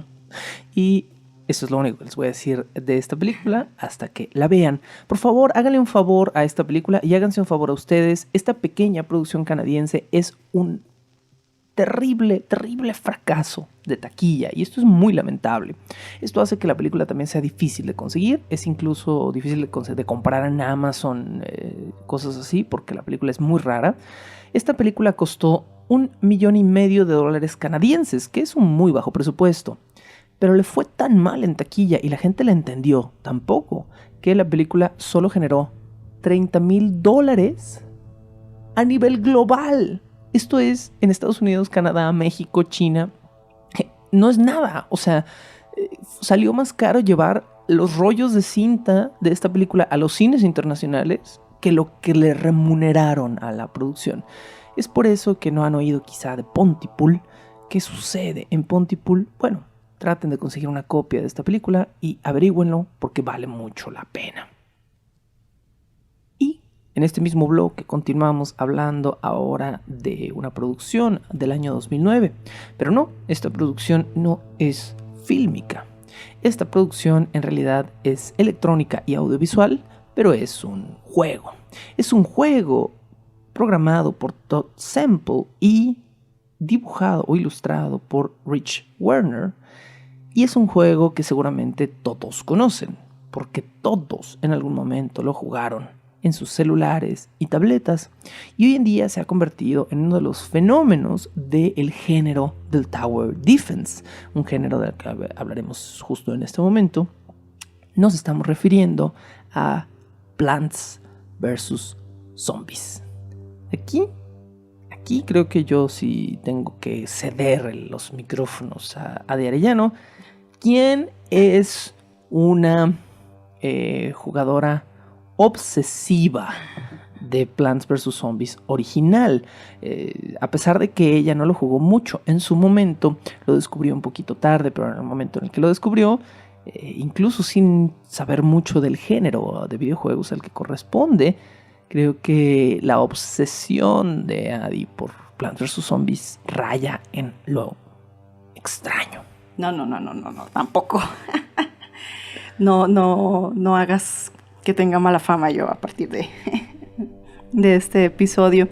Y eso es lo único que les voy a decir de esta película hasta que la vean. Por favor, háganle un favor a esta película y háganse un favor a ustedes. Esta pequeña producción canadiense es un terrible, terrible fracaso de taquilla, y esto es muy lamentable. Esto hace que la película también sea difícil de conseguir. Es incluso difícil de comprar en Amazon, cosas así, porque la película es muy rara. Esta película costó $1,5 million canadienses, que es un muy bajo presupuesto. Pero le fue tan mal en taquilla y la gente la entendió tan poco que la película solo generó $30,000 a nivel global. Esto es en Estados Unidos, Canadá, México, China. No es nada. O sea, salió más caro llevar los rollos de cinta de esta película a los cines internacionales que lo que le remuneraron a la producción. Es por eso que no han oído quizá de Pontypool. ¿Qué sucede en Pontypool? Bueno, traten de conseguir una copia de esta película y averígüenlo, porque vale mucho la pena. Y en este mismo bloque continuamos hablando ahora de una producción del año 2009. Pero no, esta producción no es fílmica. Esta producción en realidad es electrónica y audiovisual, pero es un juego. Es un juego programado por Todd Semple y dibujado o ilustrado por Rich Werner. Y es un juego que seguramente todos conocen, porque todos en algún momento lo jugaron en sus celulares y tabletas, y hoy en día se ha convertido en uno de los fenómenos del género del Tower Defense, un género del que hablaremos justo en este momento. Nos estamos refiriendo a Plants vs. Zombies. Aquí creo que yo sí tengo que ceder los micrófonos a De Arellano, quien es una jugadora obsesiva de Plants vs. Zombies original. A pesar de que ella no lo jugó mucho en su momento, lo descubrió un poquito tarde, pero en el momento en el que lo descubrió, incluso sin saber mucho del género de videojuegos al que corresponde, creo que la obsesión de Adi por Plants vs. Zombies raya en lo extraño. No, tampoco. No hagas que tenga mala fama yo a partir de este episodio.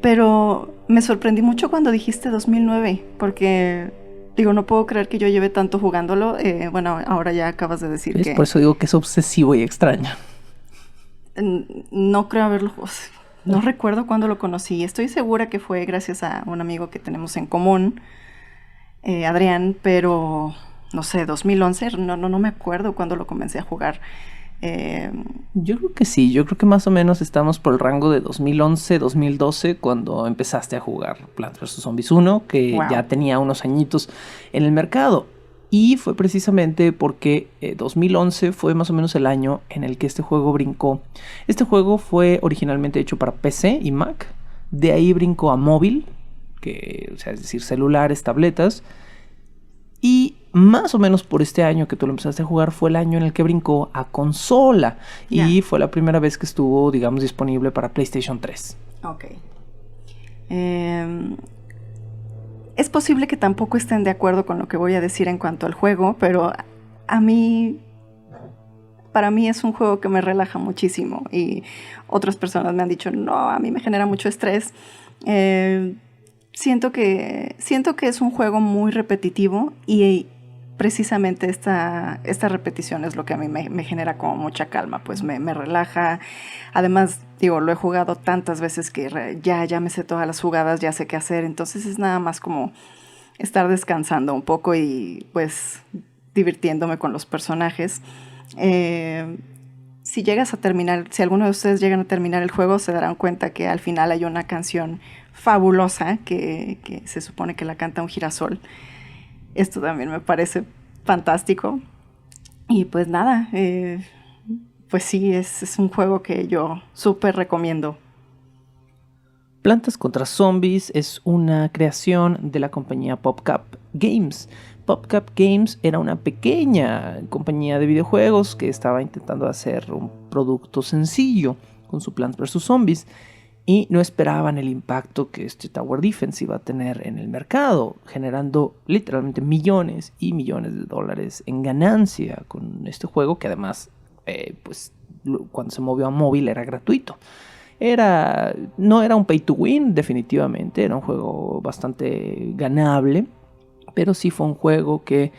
Pero me sorprendí mucho cuando dijiste 2009, porque digo, no puedo creer que yo lleve tanto jugándolo. Bueno, ahora ya acabas de decir que... Por eso digo que es obsesivo y extraño. No creo haberlo... No recuerdo cuándo lo conocí. Estoy segura que fue gracias a un amigo que tenemos en común, Adrián, pero no sé, 2011, no me acuerdo cuándo lo comencé a jugar. Yo creo que sí, yo creo que más o menos estamos por el rango de 2011, 2012, cuando empezaste a jugar Plants vs. Zombies 1, que Wow. ya tenía unos añitos en el mercado. Y fue precisamente porque 2011 fue más o menos el año en el que este juego brincó. Este juego fue originalmente hecho para PC y Mac, de ahí brincó a móvil, o sea, es decir, celulares, tabletas. Y más o menos por este año que tú lo empezaste a jugar fue el año en el que brincó a consola. Ya. Y fue la primera vez que estuvo, digamos, disponible para PlayStation 3. Ok. Es posible que tampoco estén de acuerdo con lo que voy a decir en cuanto al juego, pero para mí es un juego que me relaja muchísimo y otras personas me han dicho, no, a mí me genera mucho estrés. Siento que es un juego muy repetitivo y precisamente esta repetición es lo que a mí me genera como mucha calma, pues me relaja. Además, digo, lo he jugado tantas veces que ya me sé todas las jugadas, ya sé qué hacer, entonces es nada más como estar descansando un poco y pues divirtiéndome con los personajes. Si alguno de ustedes llegan a terminar el juego, se darán cuenta que al final hay una canción fabulosa que se supone que la canta un girasol. Esto también me parece fantástico. Y pues nada, pues sí, es un juego que yo súper recomiendo. Plantas contra Zombies es una creación de la compañía PopCap Games. PopCap Games era una pequeña compañía de videojuegos que estaba intentando hacer un producto sencillo con su Plants vs. Zombies. Y no esperaban el impacto que este Tower Defense iba a tener en el mercado, generando literalmente millones y millones de dólares en ganancia con este juego, que además, pues, cuando se movió a móvil era gratuito. No era un pay to win, definitivamente, era un juego bastante ganable, pero sí fue un juego que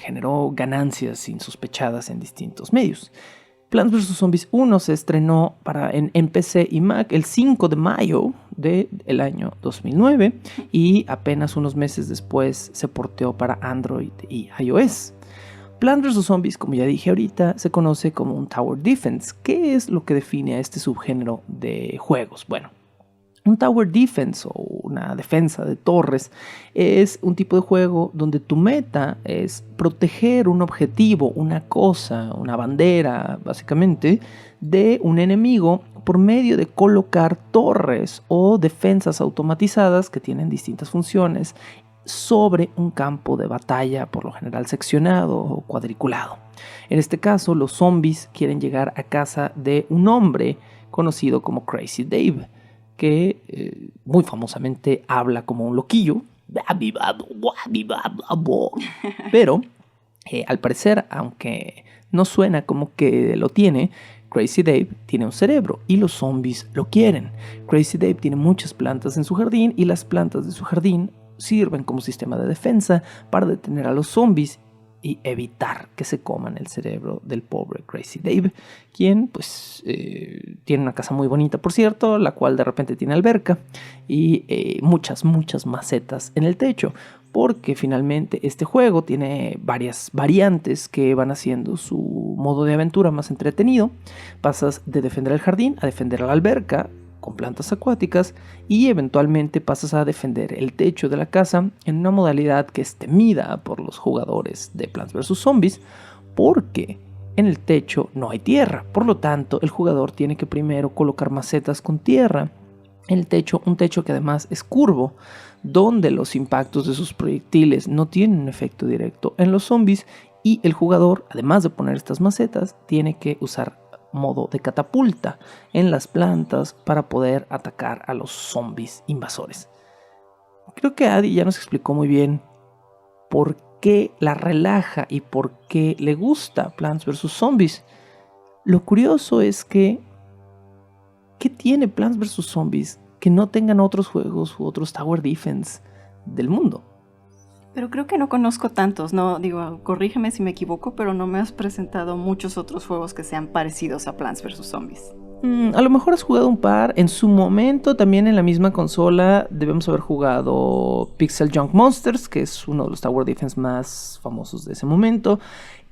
generó ganancias insospechadas en distintos medios. Plants vs. Zombies 1 se estrenó en PC y Mac el 5 de mayo del año 2009 y apenas unos meses después se porteó para Android y iOS. Plants vs. Zombies, como ya dije ahorita, se conoce como un Tower Defense. ¿Qué es lo que define a este subgénero de juegos? Bueno, un Tower Defense o una defensa de torres es un tipo de juego donde tu meta es proteger un objetivo, una cosa, una bandera, básicamente, de un enemigo por medio de colocar torres o defensas automatizadas que tienen distintas funciones sobre un campo de batalla, por lo general seccionado o cuadriculado. En este caso, los zombies quieren llegar a casa de un hombre conocido como Crazy Dave, que muy famosamente habla como un loquillo, pero al parecer, aunque no suena como que lo tiene, Crazy Dave tiene un cerebro y los zombies lo quieren. Crazy Dave tiene muchas plantas en su jardín y las plantas de su jardín sirven como sistema de defensa para detener a los zombies y evitar que se coman el cerebro del pobre Crazy Dave, quien pues tiene una casa muy bonita, por cierto, la cual de repente tiene alberca y muchas macetas en el techo, porque finalmente este juego tiene varias variantes que van haciendo su modo de aventura más entretenido. Pasas de defender el jardín a defender la alberca con plantas acuáticas y eventualmente pasas a defender el techo de la casa en una modalidad que es temida por los jugadores de Plants vs. Zombies porque en el techo no hay tierra, por lo tanto el jugador tiene que primero colocar macetas con tierra en el techo, un techo que además es curvo, donde los impactos de sus proyectiles no tienen un efecto directo en los zombies y el jugador, además de poner estas macetas, tiene que usar modo de catapulta en las plantas para poder atacar a los zombies invasores. Creo que Adi ya nos explicó muy bien por qué la relaja y por qué le gusta Plants vs. Zombies. Lo curioso es que ¿qué tiene Plants vs. Zombies que no tengan otros juegos u otros Tower Defense del mundo? Pero creo que no conozco tantos, no, digo, corrígeme si me equivoco, pero no me has presentado muchos otros juegos que sean parecidos a Plants vs. Zombies. A lo mejor has jugado un par. En su momento, también en la misma consola, debemos haber jugado Pixel Junk Monsters, que es uno de los Tower Defense más famosos de ese momento.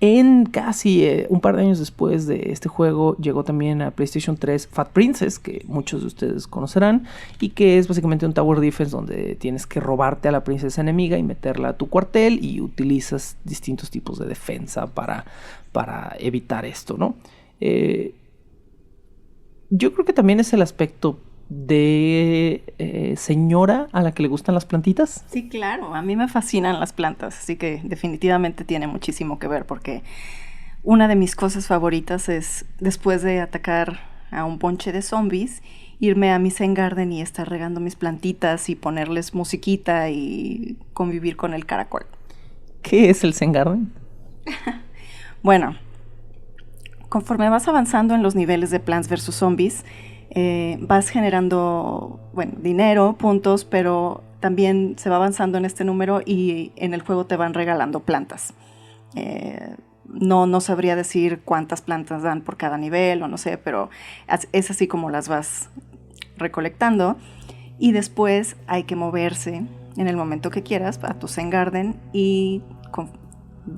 En casi un par de años después de este juego llegó también a PlayStation 3 Fat Princess, que muchos de ustedes conocerán, y que es básicamente un Tower Defense donde tienes que robarte a la princesa enemiga y meterla a tu cuartel y utilizas distintos tipos de defensa para evitar esto, ¿no? Yo creo que también es el aspecto de señora a la que le gustan las plantitas. Sí, claro, a mí me fascinan las plantas, así que definitivamente tiene muchísimo que ver, porque una de mis cosas favoritas es, después de atacar a un ponche de zombies, irme a mi Zen Garden y estar regando mis plantitas y ponerles musiquita y convivir con el caracol. ¿Qué es el Zen Garden? Bueno, conforme vas avanzando en los niveles de Plants vs. Zombies, vas generando, dinero, puntos, pero también se va avanzando en este número y en el juego te van regalando plantas. No sabría decir cuántas plantas dan por cada nivel, o no sé, pero es así como las vas recolectando. Y después hay que moverse en el momento que quieras a tu Zen Garden y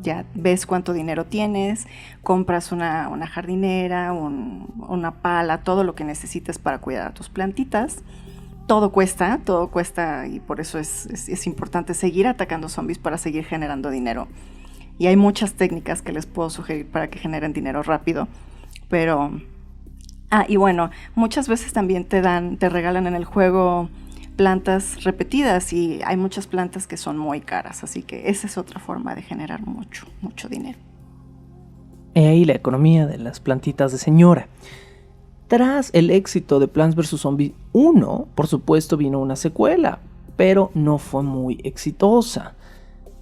ya ves cuánto dinero tienes, compras una jardinera, una pala, todo lo que necesites para cuidar a tus plantitas. Todo cuesta y por eso es importante seguir atacando zombies para seguir generando dinero. Y hay muchas técnicas que les puedo sugerir para que generen dinero rápido, pero... y bueno, muchas veces también te regalan en el juego plantas repetidas y hay muchas plantas que son muy caras, así que esa es otra forma de generar mucho dinero. He ahí la economía de las plantitas de señora. Tras el éxito de Plants vs. Zombies 1, por supuesto vino una secuela, pero no fue muy exitosa.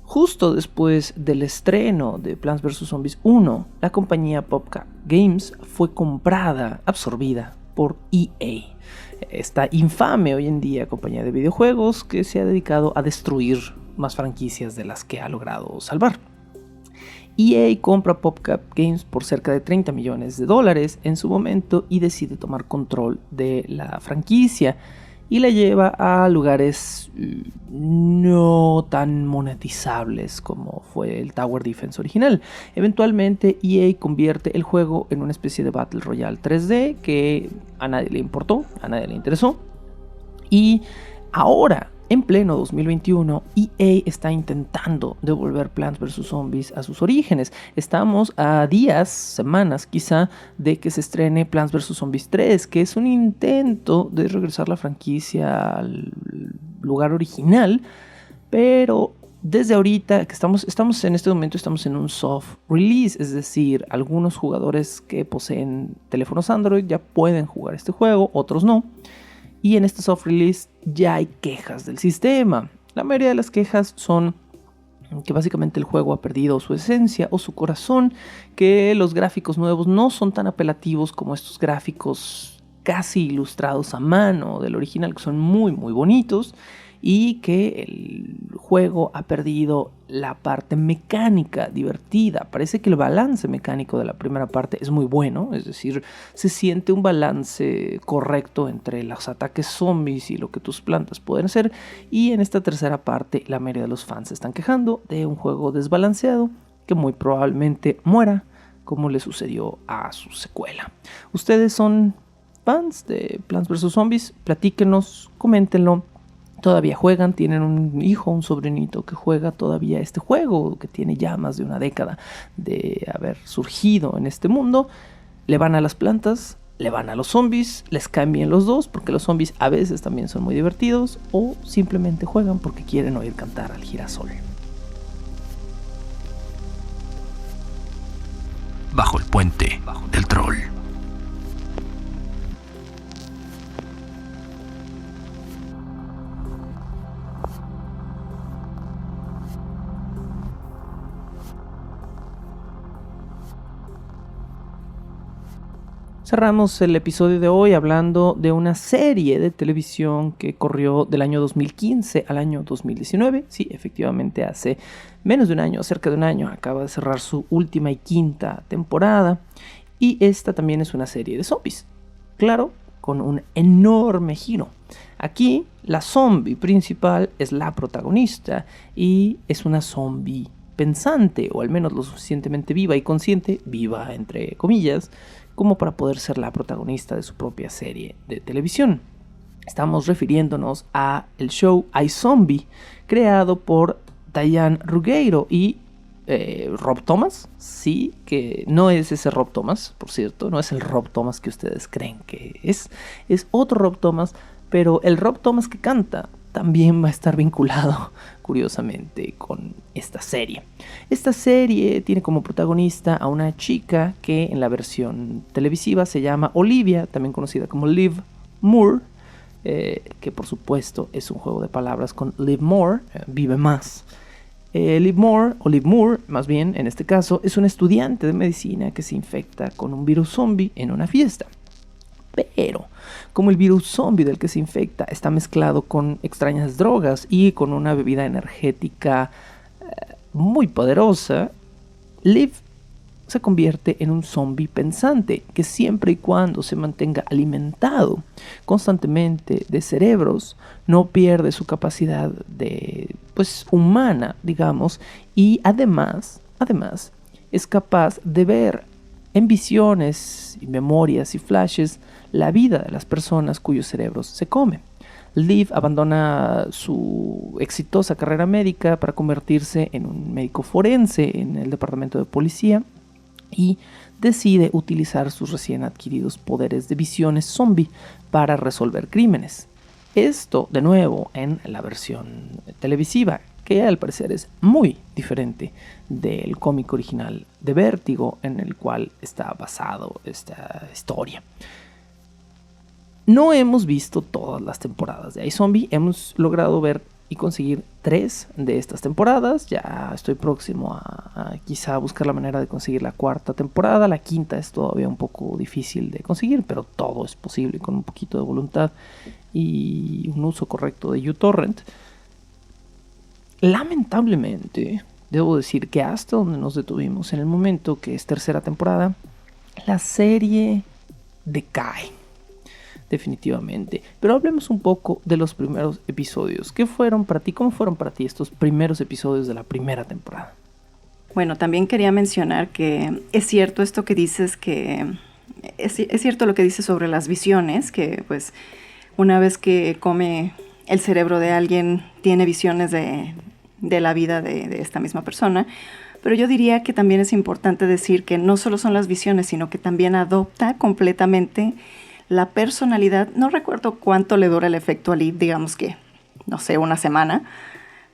Justo después del estreno de Plants vs. Zombies 1, la compañía PopCap Games fue absorbida por EA. Esta infame hoy en día compañía de videojuegos que se ha dedicado a destruir más franquicias de las que ha logrado salvar. EA compra PopCap Games por cerca de $30 millones en su momento y decide tomar control de la franquicia y la lleva a lugares no tan monetizables como fue el Tower Defense original. Eventualmente EA convierte el juego en una especie de Battle Royale 3D que a nadie le importó, a nadie le interesó. Y ahora, en pleno 2021, EA está intentando devolver Plants vs. Zombies a sus orígenes. Estamos a días, semanas quizá, de que se estrene Plants vs. Zombies 3, que es un intento de regresar la franquicia al lugar original, pero desde ahorita que estamos en este momento, estamos en un soft release, es decir, algunos jugadores que poseen teléfonos Android ya pueden jugar este juego, otros no. Y en este soft release ya hay quejas del sistema. La mayoría de las quejas son que básicamente el juego ha perdido su esencia o su corazón, que los gráficos nuevos no son tan apelativos como estos gráficos casi ilustrados a mano del original, que son muy muy bonitos, y que el juego ha perdido la parte mecánica divertida. Parece que el balance mecánico de la primera parte es muy bueno, es decir, se siente un balance correcto entre los ataques zombies y lo que tus plantas pueden hacer, y en esta tercera parte la mayoría de los fans se están quejando de un juego desbalanceado que muy probablemente muera como le sucedió a su secuela. ¿Ustedes son fans de Plants vs. Zombies? Platíquenos, coméntenlo. ¿Todavía juegan? ¿Tienen un hijo, un sobrinito que juega todavía este juego, que tiene ya más de una década de haber surgido en este mundo? ¿Le van a las plantas? ¿Le van a los zombies? ¿Les cambian los dos? Porque los zombies a veces también son muy divertidos, o simplemente juegan porque quieren oír cantar al girasol. Bajo el puente del troll. Cerramos el episodio de hoy hablando de una serie de televisión que corrió del año 2015 al año 2019. Sí, efectivamente hace menos de un año, cerca de un año, acaba de cerrar su última y quinta temporada. Y esta también es una serie de zombies. Claro, con un enorme giro. Aquí la zombie principal es la protagonista y es una zombie pensante, o al menos lo suficientemente viva y consciente, viva entre comillas, como para poder ser la protagonista de su propia serie de televisión. Estamos refiriéndonos a el show iZombie, creado por Diane Ruggiero y Rob Thomas. Sí, que no es ese Rob Thomas, por cierto, no es el Rob Thomas que ustedes creen que es otro Rob Thomas, pero el Rob Thomas que canta también va a estar vinculado, curiosamente, con esta serie. Esta serie tiene como protagonista a una chica que en la versión televisiva se llama Olivia, también conocida como Liv Moore, que por supuesto es un juego de palabras con Live More, vive más. Liv Moore, más bien en este caso, es un estudiante de medicina que se infecta con un virus zombie en una fiesta. Pero como el virus zombie del que se infecta está mezclado con extrañas drogas y con una bebida energética muy poderosa, Liv se convierte en un zombie pensante que, siempre y cuando se mantenga alimentado constantemente de cerebros, no pierde su capacidad de, humana, digamos, y además es capaz de ver en visiones y memorias y flashes la vida de las personas cuyos cerebros se comen. Liv abandona su exitosa carrera médica para convertirse en un médico forense en el departamento de policía y decide utilizar sus recién adquiridos poderes de visiones zombie para resolver crímenes. Esto, de nuevo, en la versión televisiva, que al parecer es muy diferente del cómic original de Vértigo, en el cual está basado esta historia. No hemos visto todas las temporadas de iZombie, hemos logrado ver y conseguir 3 de estas temporadas. Ya estoy próximo a quizá buscar la manera de conseguir la 4ª temporada. La 5ª es todavía un poco difícil de conseguir, pero todo es posible con un poquito de voluntad y un uso correcto de uTorrent. Lamentablemente, debo decir que hasta donde nos detuvimos en el momento que es 3ª temporada, la serie decae. Definitivamente. Pero hablemos un poco de los primeros episodios. ¿Qué fueron para ti? ¿Cómo fueron para ti estos primeros episodios de la primera temporada? Bueno, también quería mencionar que es cierto esto que dices, que es cierto lo que dices sobre las visiones, que pues una vez que come el cerebro de alguien tiene visiones de la vida de esta misma persona. Pero yo diría que también es importante decir que no solo son las visiones, sino que también adopta completamente la personalidad. No recuerdo cuánto le dura el efecto a Liv, digamos que, no sé, una semana,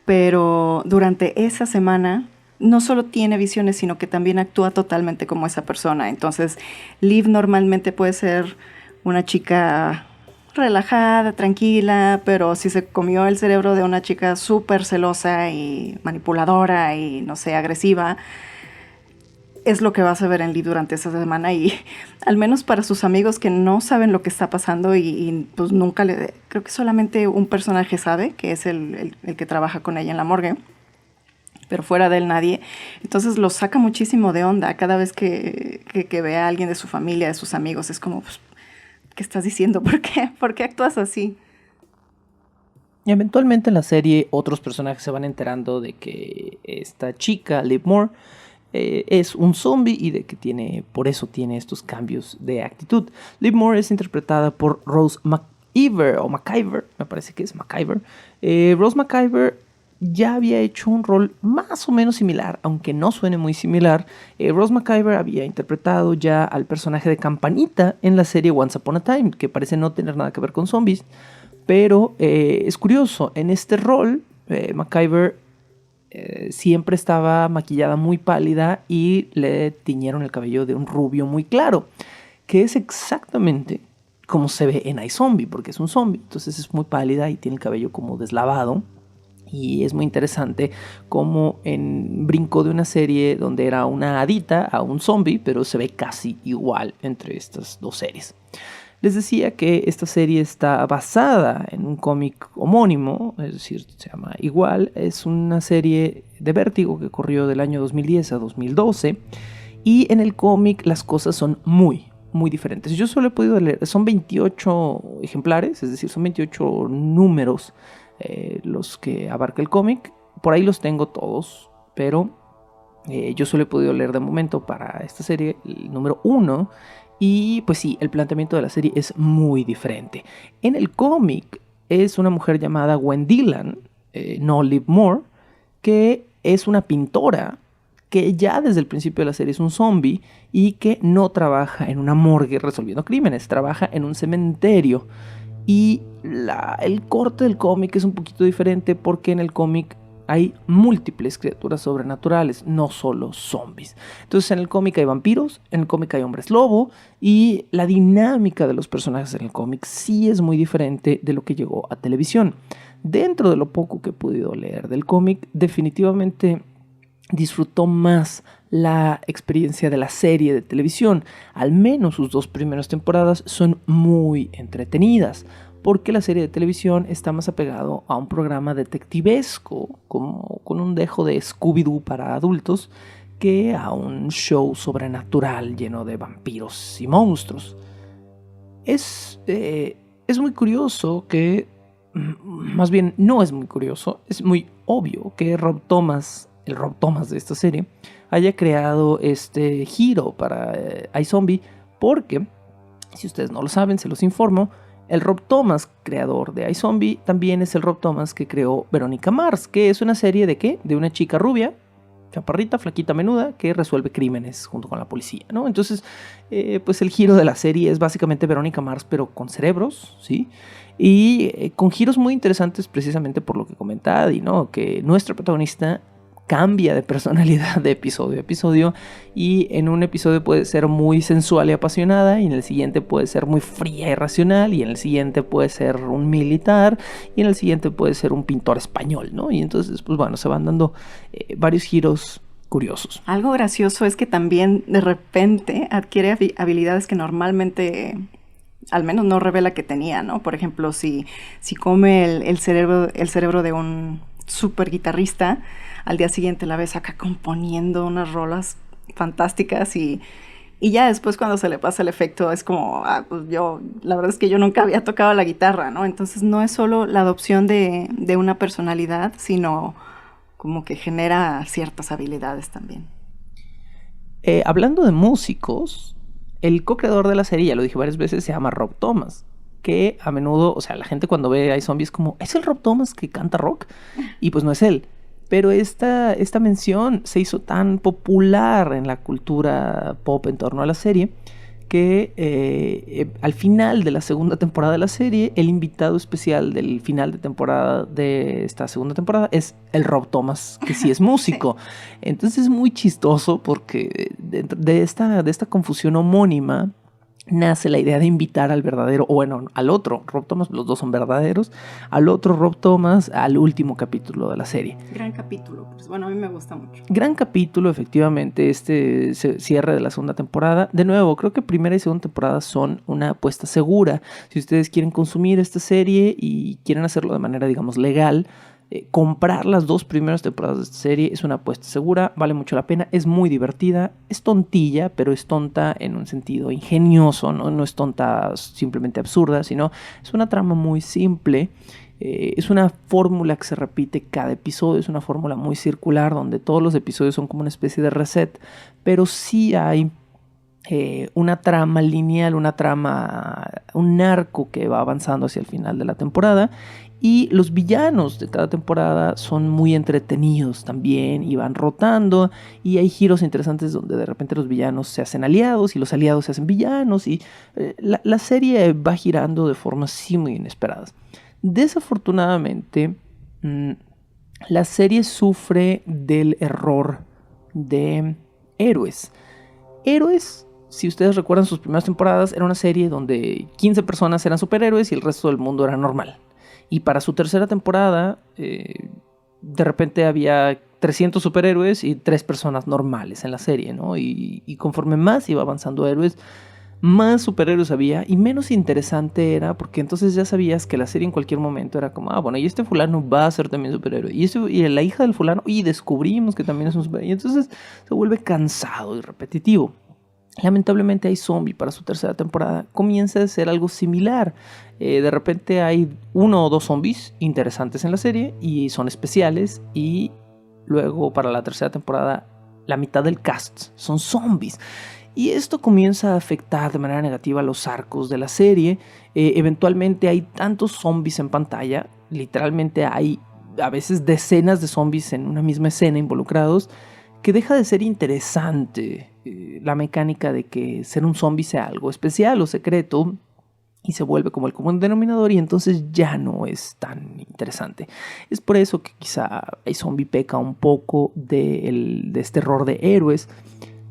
pero durante esa semana no solo tiene visiones, sino que también actúa totalmente como esa persona. Entonces, Liv normalmente puede ser una chica relajada, tranquila, pero si se comió el cerebro de una chica súper celosa y manipuladora y, no sé, agresiva, es lo que vas a ver en Liv durante esa semana. Y al menos para sus amigos que no saben lo que está pasando y pues nunca creo que solamente un personaje sabe, que es el que trabaja con ella en la morgue, pero fuera de él nadie. Entonces lo saca muchísimo de onda cada vez que ve a alguien de su familia, de sus amigos. Es como, pues, ¿qué estás diciendo? ¿Por qué? ¿Por qué actúas así? Y eventualmente en la serie otros personajes se van enterando de que esta chica, Liv Moore, es un zombie y de que por eso tiene estos cambios de actitud. Liv Moore es interpretada por Rose McIver, me parece que es McIver. Rose McIver ya había hecho un rol más o menos similar, aunque no suene muy similar. Rose McIver había interpretado ya al personaje de Campanita en la serie Once Upon a Time, que parece no tener nada que ver con zombies, pero es curioso, en este rol McIver siempre estaba maquillada muy pálida y le tiñeron el cabello de un rubio muy claro, que es exactamente como se ve en iZombie, porque es un zombie, entonces es muy pálida y tiene el cabello como deslavado. Y es muy interesante cómo brincó de una serie donde era una hadita a un zombie, pero se ve casi igual entre estas dos series. Les decía que esta serie está basada en un cómic homónimo, es decir, se llama igual. Es una serie de Vértigo que corrió del año 2010 a 2012. Y en el cómic las cosas son muy diferentes. Yo solo he podido leer, son 28 ejemplares, es decir, son 28 números los que abarca el cómic. Por ahí los tengo todos, pero Yo solo he podido leer de momento para esta serie el número 1. Y pues sí, el planteamiento de la serie es muy diferente. En el cómic es una mujer llamada Gwen Dillon, no Liv Moore, que es una pintora que ya desde el principio de la serie es un zombie y que no trabaja en una morgue resolviendo crímenes, trabaja en un cementerio. Y el corte del cómic es un poquito diferente porque en el cómic hay múltiples criaturas sobrenaturales, no solo zombies. Entonces en el cómic hay vampiros, en el cómic hay hombres lobo, y la dinámica de los personajes en el cómic sí es muy diferente de lo que llegó a televisión. Dentro de lo poco que he podido leer del cómic, definitivamente disfrutó más la experiencia de la serie de televisión. Al menos sus 2 primeras temporadas son muy entretenidas, porque la serie de televisión está más apegado a un programa detectivesco, como con un dejo de Scooby-Doo para adultos, que a un show sobrenatural lleno de vampiros y monstruos. Es muy curioso que, más bien no es muy curioso, es muy obvio que Rob Thomas, el Rob Thomas de esta serie, haya creado este giro para iZombie, porque, si ustedes no lo saben, se los informo, el Rob Thomas, creador de iZombie, también es el Rob Thomas que creó Verónica Mars, que es una serie de ¿qué? De una chica rubia, chaparrita, flaquita, menuda, que resuelve crímenes junto con la policía, ¿no? Entonces, pues el giro de la serie es básicamente Verónica Mars, pero con cerebros, ¿sí? Y con giros muy interesantes precisamente por lo que comenta Adi, ¿no? Que nuestra protagonista cambia de personalidad de episodio a episodio, y en un episodio puede ser muy sensual y apasionada, y en el siguiente puede ser muy fría y racional, y en el siguiente puede ser un militar, y en el siguiente puede ser un pintor español, ¿no? Y entonces, pues bueno, se van dando varios giros curiosos. Algo gracioso es que también de repente adquiere habilidades que normalmente al menos no revela que tenía, ¿no? Por ejemplo, si come el cerebro de un súper guitarrista, al día siguiente la ves acá componiendo unas rolas fantásticas, y ya después cuando se le pasa el efecto es como, pues la verdad es que yo nunca había tocado la guitarra, ¿no? Entonces no es solo la adopción de una personalidad, sino como que genera ciertas habilidades también. Hablando de músicos, el co-creador de la serie, ya lo dije varias veces, se llama Rob Thomas, que a menudo, o sea, la gente cuando ve a iZombie es como, ¿es el Rob Thomas que canta rock? Y pues no es él. Pero esta mención se hizo tan popular en la cultura pop en torno a la serie que al final de la segunda temporada de la serie, el invitado especial del final de temporada de esta segunda temporada es el Rob Thomas, que sí es músico. Sí. Entonces es muy chistoso porque de esta confusión homónima nace la idea de invitar al verdadero, o bueno, al otro Rob Thomas, los dos son verdaderos, al otro Rob Thomas al último capítulo de la serie. Gran capítulo, pues bueno, a mí me gusta mucho. Gran capítulo, efectivamente, este cierre de la segunda temporada. De nuevo, creo que primera y segunda temporada son una apuesta segura. Si ustedes quieren consumir esta serie y quieren hacerlo de manera, digamos, legal, comprar las 2 primeras temporadas de esta serie es una apuesta segura, vale mucho la pena, es muy divertida, es tontilla, pero es tonta en un sentido ingenioso, no es tonta simplemente absurda, sino es una trama muy simple, es una fórmula que se repite cada episodio, es una fórmula muy circular donde todos los episodios son como una especie de reset, pero sí hay una trama lineal, un arco que va avanzando hacia el final de la temporada. Y los villanos de cada temporada son muy entretenidos también y van rotando, y hay giros interesantes donde de repente los villanos se hacen aliados y los aliados se hacen villanos, y la serie va girando de formas sí muy inesperadas. Desafortunadamente, la serie sufre del error de Héroes. Héroes, si ustedes recuerdan sus primeras temporadas, era una serie donde 15 personas eran superhéroes y el resto del mundo era normal. Y para su tercera temporada, de repente había 300 superhéroes y 3 personas normales en la serie, ¿no? Y conforme más iba avanzando Héroes, más superhéroes había y menos interesante era, porque entonces ya sabías que la serie en cualquier momento era como, bueno, y este fulano va a ser también superhéroe, y la hija del fulano, y descubrimos que también es un superhéroe, y entonces se vuelve cansado y repetitivo. Lamentablemente iZombie para su tercera temporada comienza a ser algo similar. De repente hay 1 o 2 zombies interesantes en la serie y son especiales, y luego para la tercera temporada la mitad del cast son zombies. Y esto comienza a afectar de manera negativa los arcos de la serie. Eventualmente hay tantos zombies en pantalla, literalmente hay a veces decenas de zombies en una misma escena involucrados, que deja de ser interesante la mecánica de que ser un zombie sea algo especial o secreto, y se vuelve como el común denominador, y entonces ya no es tan interesante. Es por eso que quizá iZombie peca un poco de este error de héroes.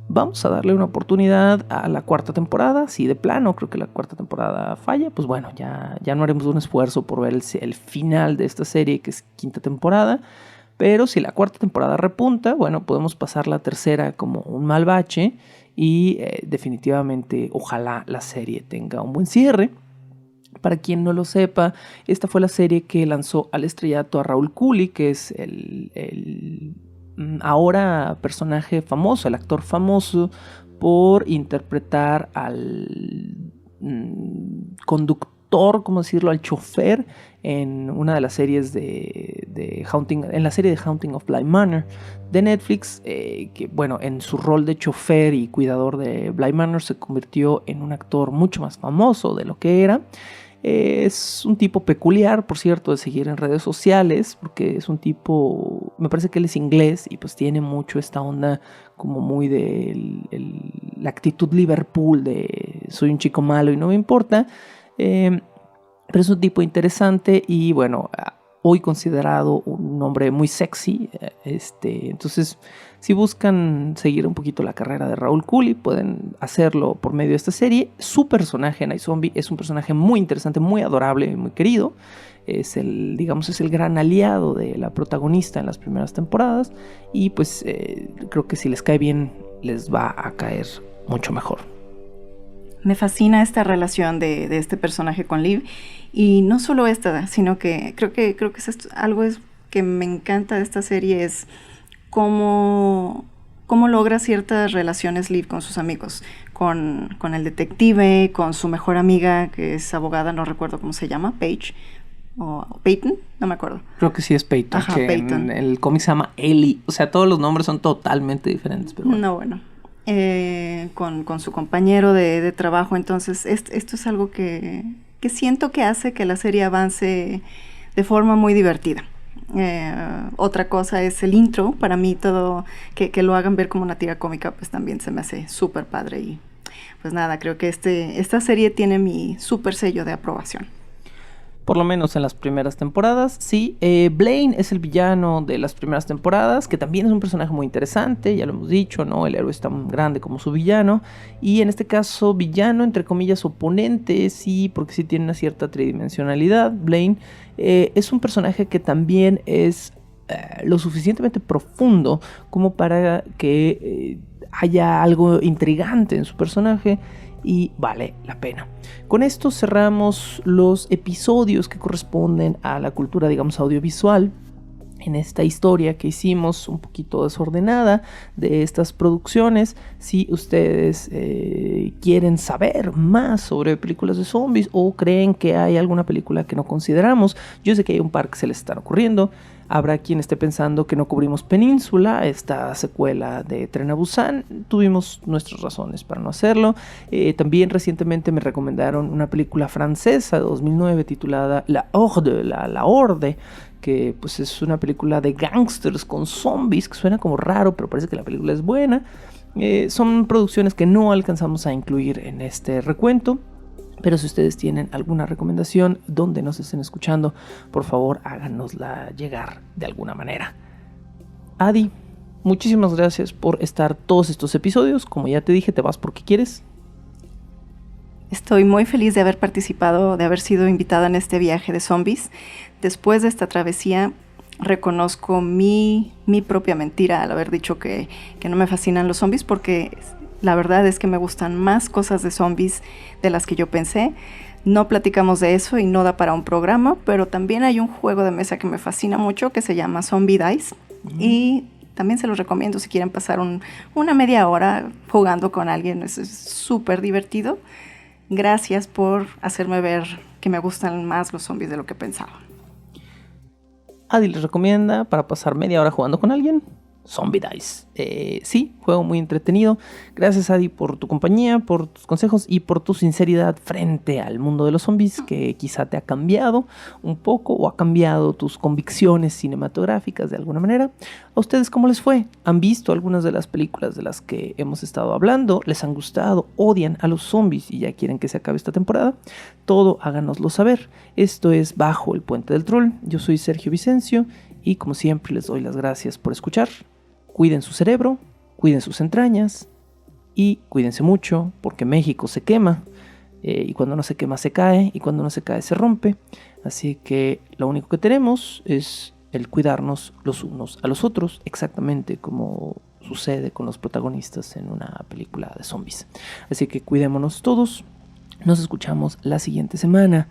Vamos a darle una oportunidad a la cuarta temporada. Si de plano creo que la cuarta temporada falla, pues bueno, ya no haremos un esfuerzo por ver el final de esta serie, que es quinta temporada. Pero si la cuarta temporada repunta, bueno, podemos pasar la tercera como un mal bache. Y definitivamente ojalá la serie tenga un buen cierre. Para quien no lo sepa, esta fue la serie que lanzó al estrellato a Raúl Cooley, que es el ahora personaje famoso, el actor famoso por interpretar al conductor, ¿cómo decirlo?, al chofer en una de las series de Haunting, en la serie de Haunting of Bly Manor de Netflix, que bueno, en su rol de chofer y cuidador de Bly Manor se convirtió en un actor mucho más famoso de lo que era. Es un tipo peculiar, por cierto, de seguir en redes sociales, porque es un tipo, me parece que él es inglés y pues tiene mucho esta onda como muy de la actitud Liverpool de soy un chico malo y no me importa, pero es un tipo interesante y bueno, hoy considerado un hombre muy sexy. Entonces, si buscan seguir un poquito la carrera de Raúl Cooley, pueden hacerlo por medio de esta serie. Su personaje en iZombie es un personaje muy interesante, muy adorable, muy querido. Es el gran aliado de la protagonista en las primeras temporadas. Y pues creo que si les cae bien, les va a caer mucho mejor. Me fascina esta relación de este personaje con Liv. Y no solo esta, sino que creo que algo que me encanta de esta serie es cómo logra ciertas relaciones Liv con sus amigos, con el detective, con su mejor amiga que es abogada, no recuerdo cómo se llama, Paige o Peyton, no me acuerdo. Creo que sí es Peyton. Ajá, que Peyton. En el cómic se llama Ellie. O sea, todos los nombres son totalmente diferentes. Pero bueno. No, bueno. Con su compañero de trabajo. Entonces, esto es algo que siento que hace que la serie avance de forma muy divertida. Otra cosa es el intro. Para mí todo, que lo hagan ver como una tira cómica, pues también se me hace súper padre. Y pues nada, creo que esta serie tiene mi súper sello de aprobación. Por lo menos en las primeras temporadas, sí. Blaine es el villano de las primeras temporadas, que también es un personaje muy interesante, ya lo hemos dicho, ¿no? El héroe es tan grande como su villano. Y en este caso, villano, entre comillas, oponente, sí, porque sí tiene una cierta tridimensionalidad. Blaine es un personaje que también es lo suficientemente profundo como para que haya algo intrigante en su personaje. Y vale la pena. Con esto cerramos los episodios que corresponden a la cultura, digamos, audiovisual. En esta historia que hicimos un poquito desordenada de estas producciones. Si ustedes quieren saber más sobre películas de zombies o creen que hay alguna película que no consideramos, yo sé que hay un par que se les están ocurriendo. Habrá quien esté pensando que no cubrimos Península, esta secuela de Tren a Busan. Tuvimos nuestras razones para no hacerlo. También recientemente me recomendaron una película francesa de 2009 titulada La Horde, que pues es una película de gangsters con zombies, que suena como raro, pero parece que la película es buena. Son producciones que no alcanzamos a incluir en este recuento. Pero si ustedes tienen alguna recomendación donde nos estén escuchando, por favor háganosla llegar de alguna manera. Adi, muchísimas gracias por estar todos estos episodios. Como ya te dije, te vas porque quieres. Estoy muy feliz de haber participado, de haber sido invitada en este viaje de zombies. Después de esta travesía, reconozco mi propia mentira al haber dicho que no me fascinan los zombies, porque la verdad es que me gustan más cosas de zombies de las que yo pensé. No platicamos de eso y no da para un programa, pero también hay un juego de mesa que me fascina mucho que se llama Zombie Dice. Y también se los recomiendo si quieren pasar una media hora jugando con alguien. Es súper divertido. Gracias por hacerme ver que me gustan más los zombies de lo que pensaba. Adi les recomienda para pasar media hora jugando con alguien. Zombie Dice. Sí, juego muy entretenido. Gracias, Adi, por tu compañía, por tus consejos y por tu sinceridad frente al mundo de los zombies, que quizá te ha cambiado un poco o ha cambiado tus convicciones cinematográficas de alguna manera. ¿A ustedes cómo les fue? ¿Han visto algunas de las películas de las que hemos estado hablando? ¿Les han gustado? ¿Odian a los zombies y ya quieren que se acabe esta temporada? Todo háganoslo saber. Esto es Bajo el Puente del Troll. Yo soy Sergio Vicencio y como siempre les doy las gracias por escuchar. Cuiden su cerebro, cuiden sus entrañas y cuídense mucho porque México se quema y cuando no se quema se cae y cuando no se cae se rompe. Así que lo único que tenemos es el cuidarnos los unos a los otros, exactamente como sucede con los protagonistas en una película de zombies. Así que cuidémonos todos. Nos escuchamos la siguiente semana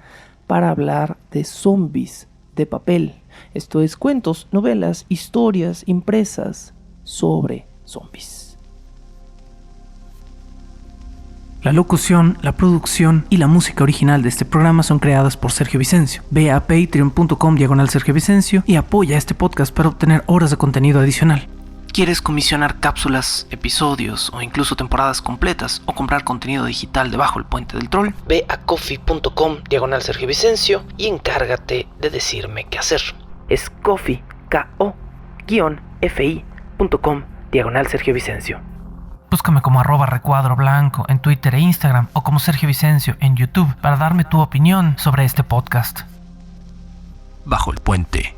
para hablar de zombies de papel. Esto es cuentos, novelas, historias impresas sobre zombies. La locución, la producción y la música original de este programa son creadas por Sergio Vicencio. Ve a patreon.com/Sergio Vicencio y apoya este podcast para obtener horas de contenido adicional. ¿Quieres comisionar cápsulas, episodios o incluso temporadas completas o comprar contenido digital de Bajo el Puente del Troll? Ve a coffee.com/Sergio Vicencio y encárgate de decirme qué hacer. Es coffee, ko-fi.com/Sergio Vicencio. Búscame como @recuadro blanco en Twitter e Instagram o como Sergio Vicencio en YouTube para darme tu opinión sobre este podcast. Bajo el Puente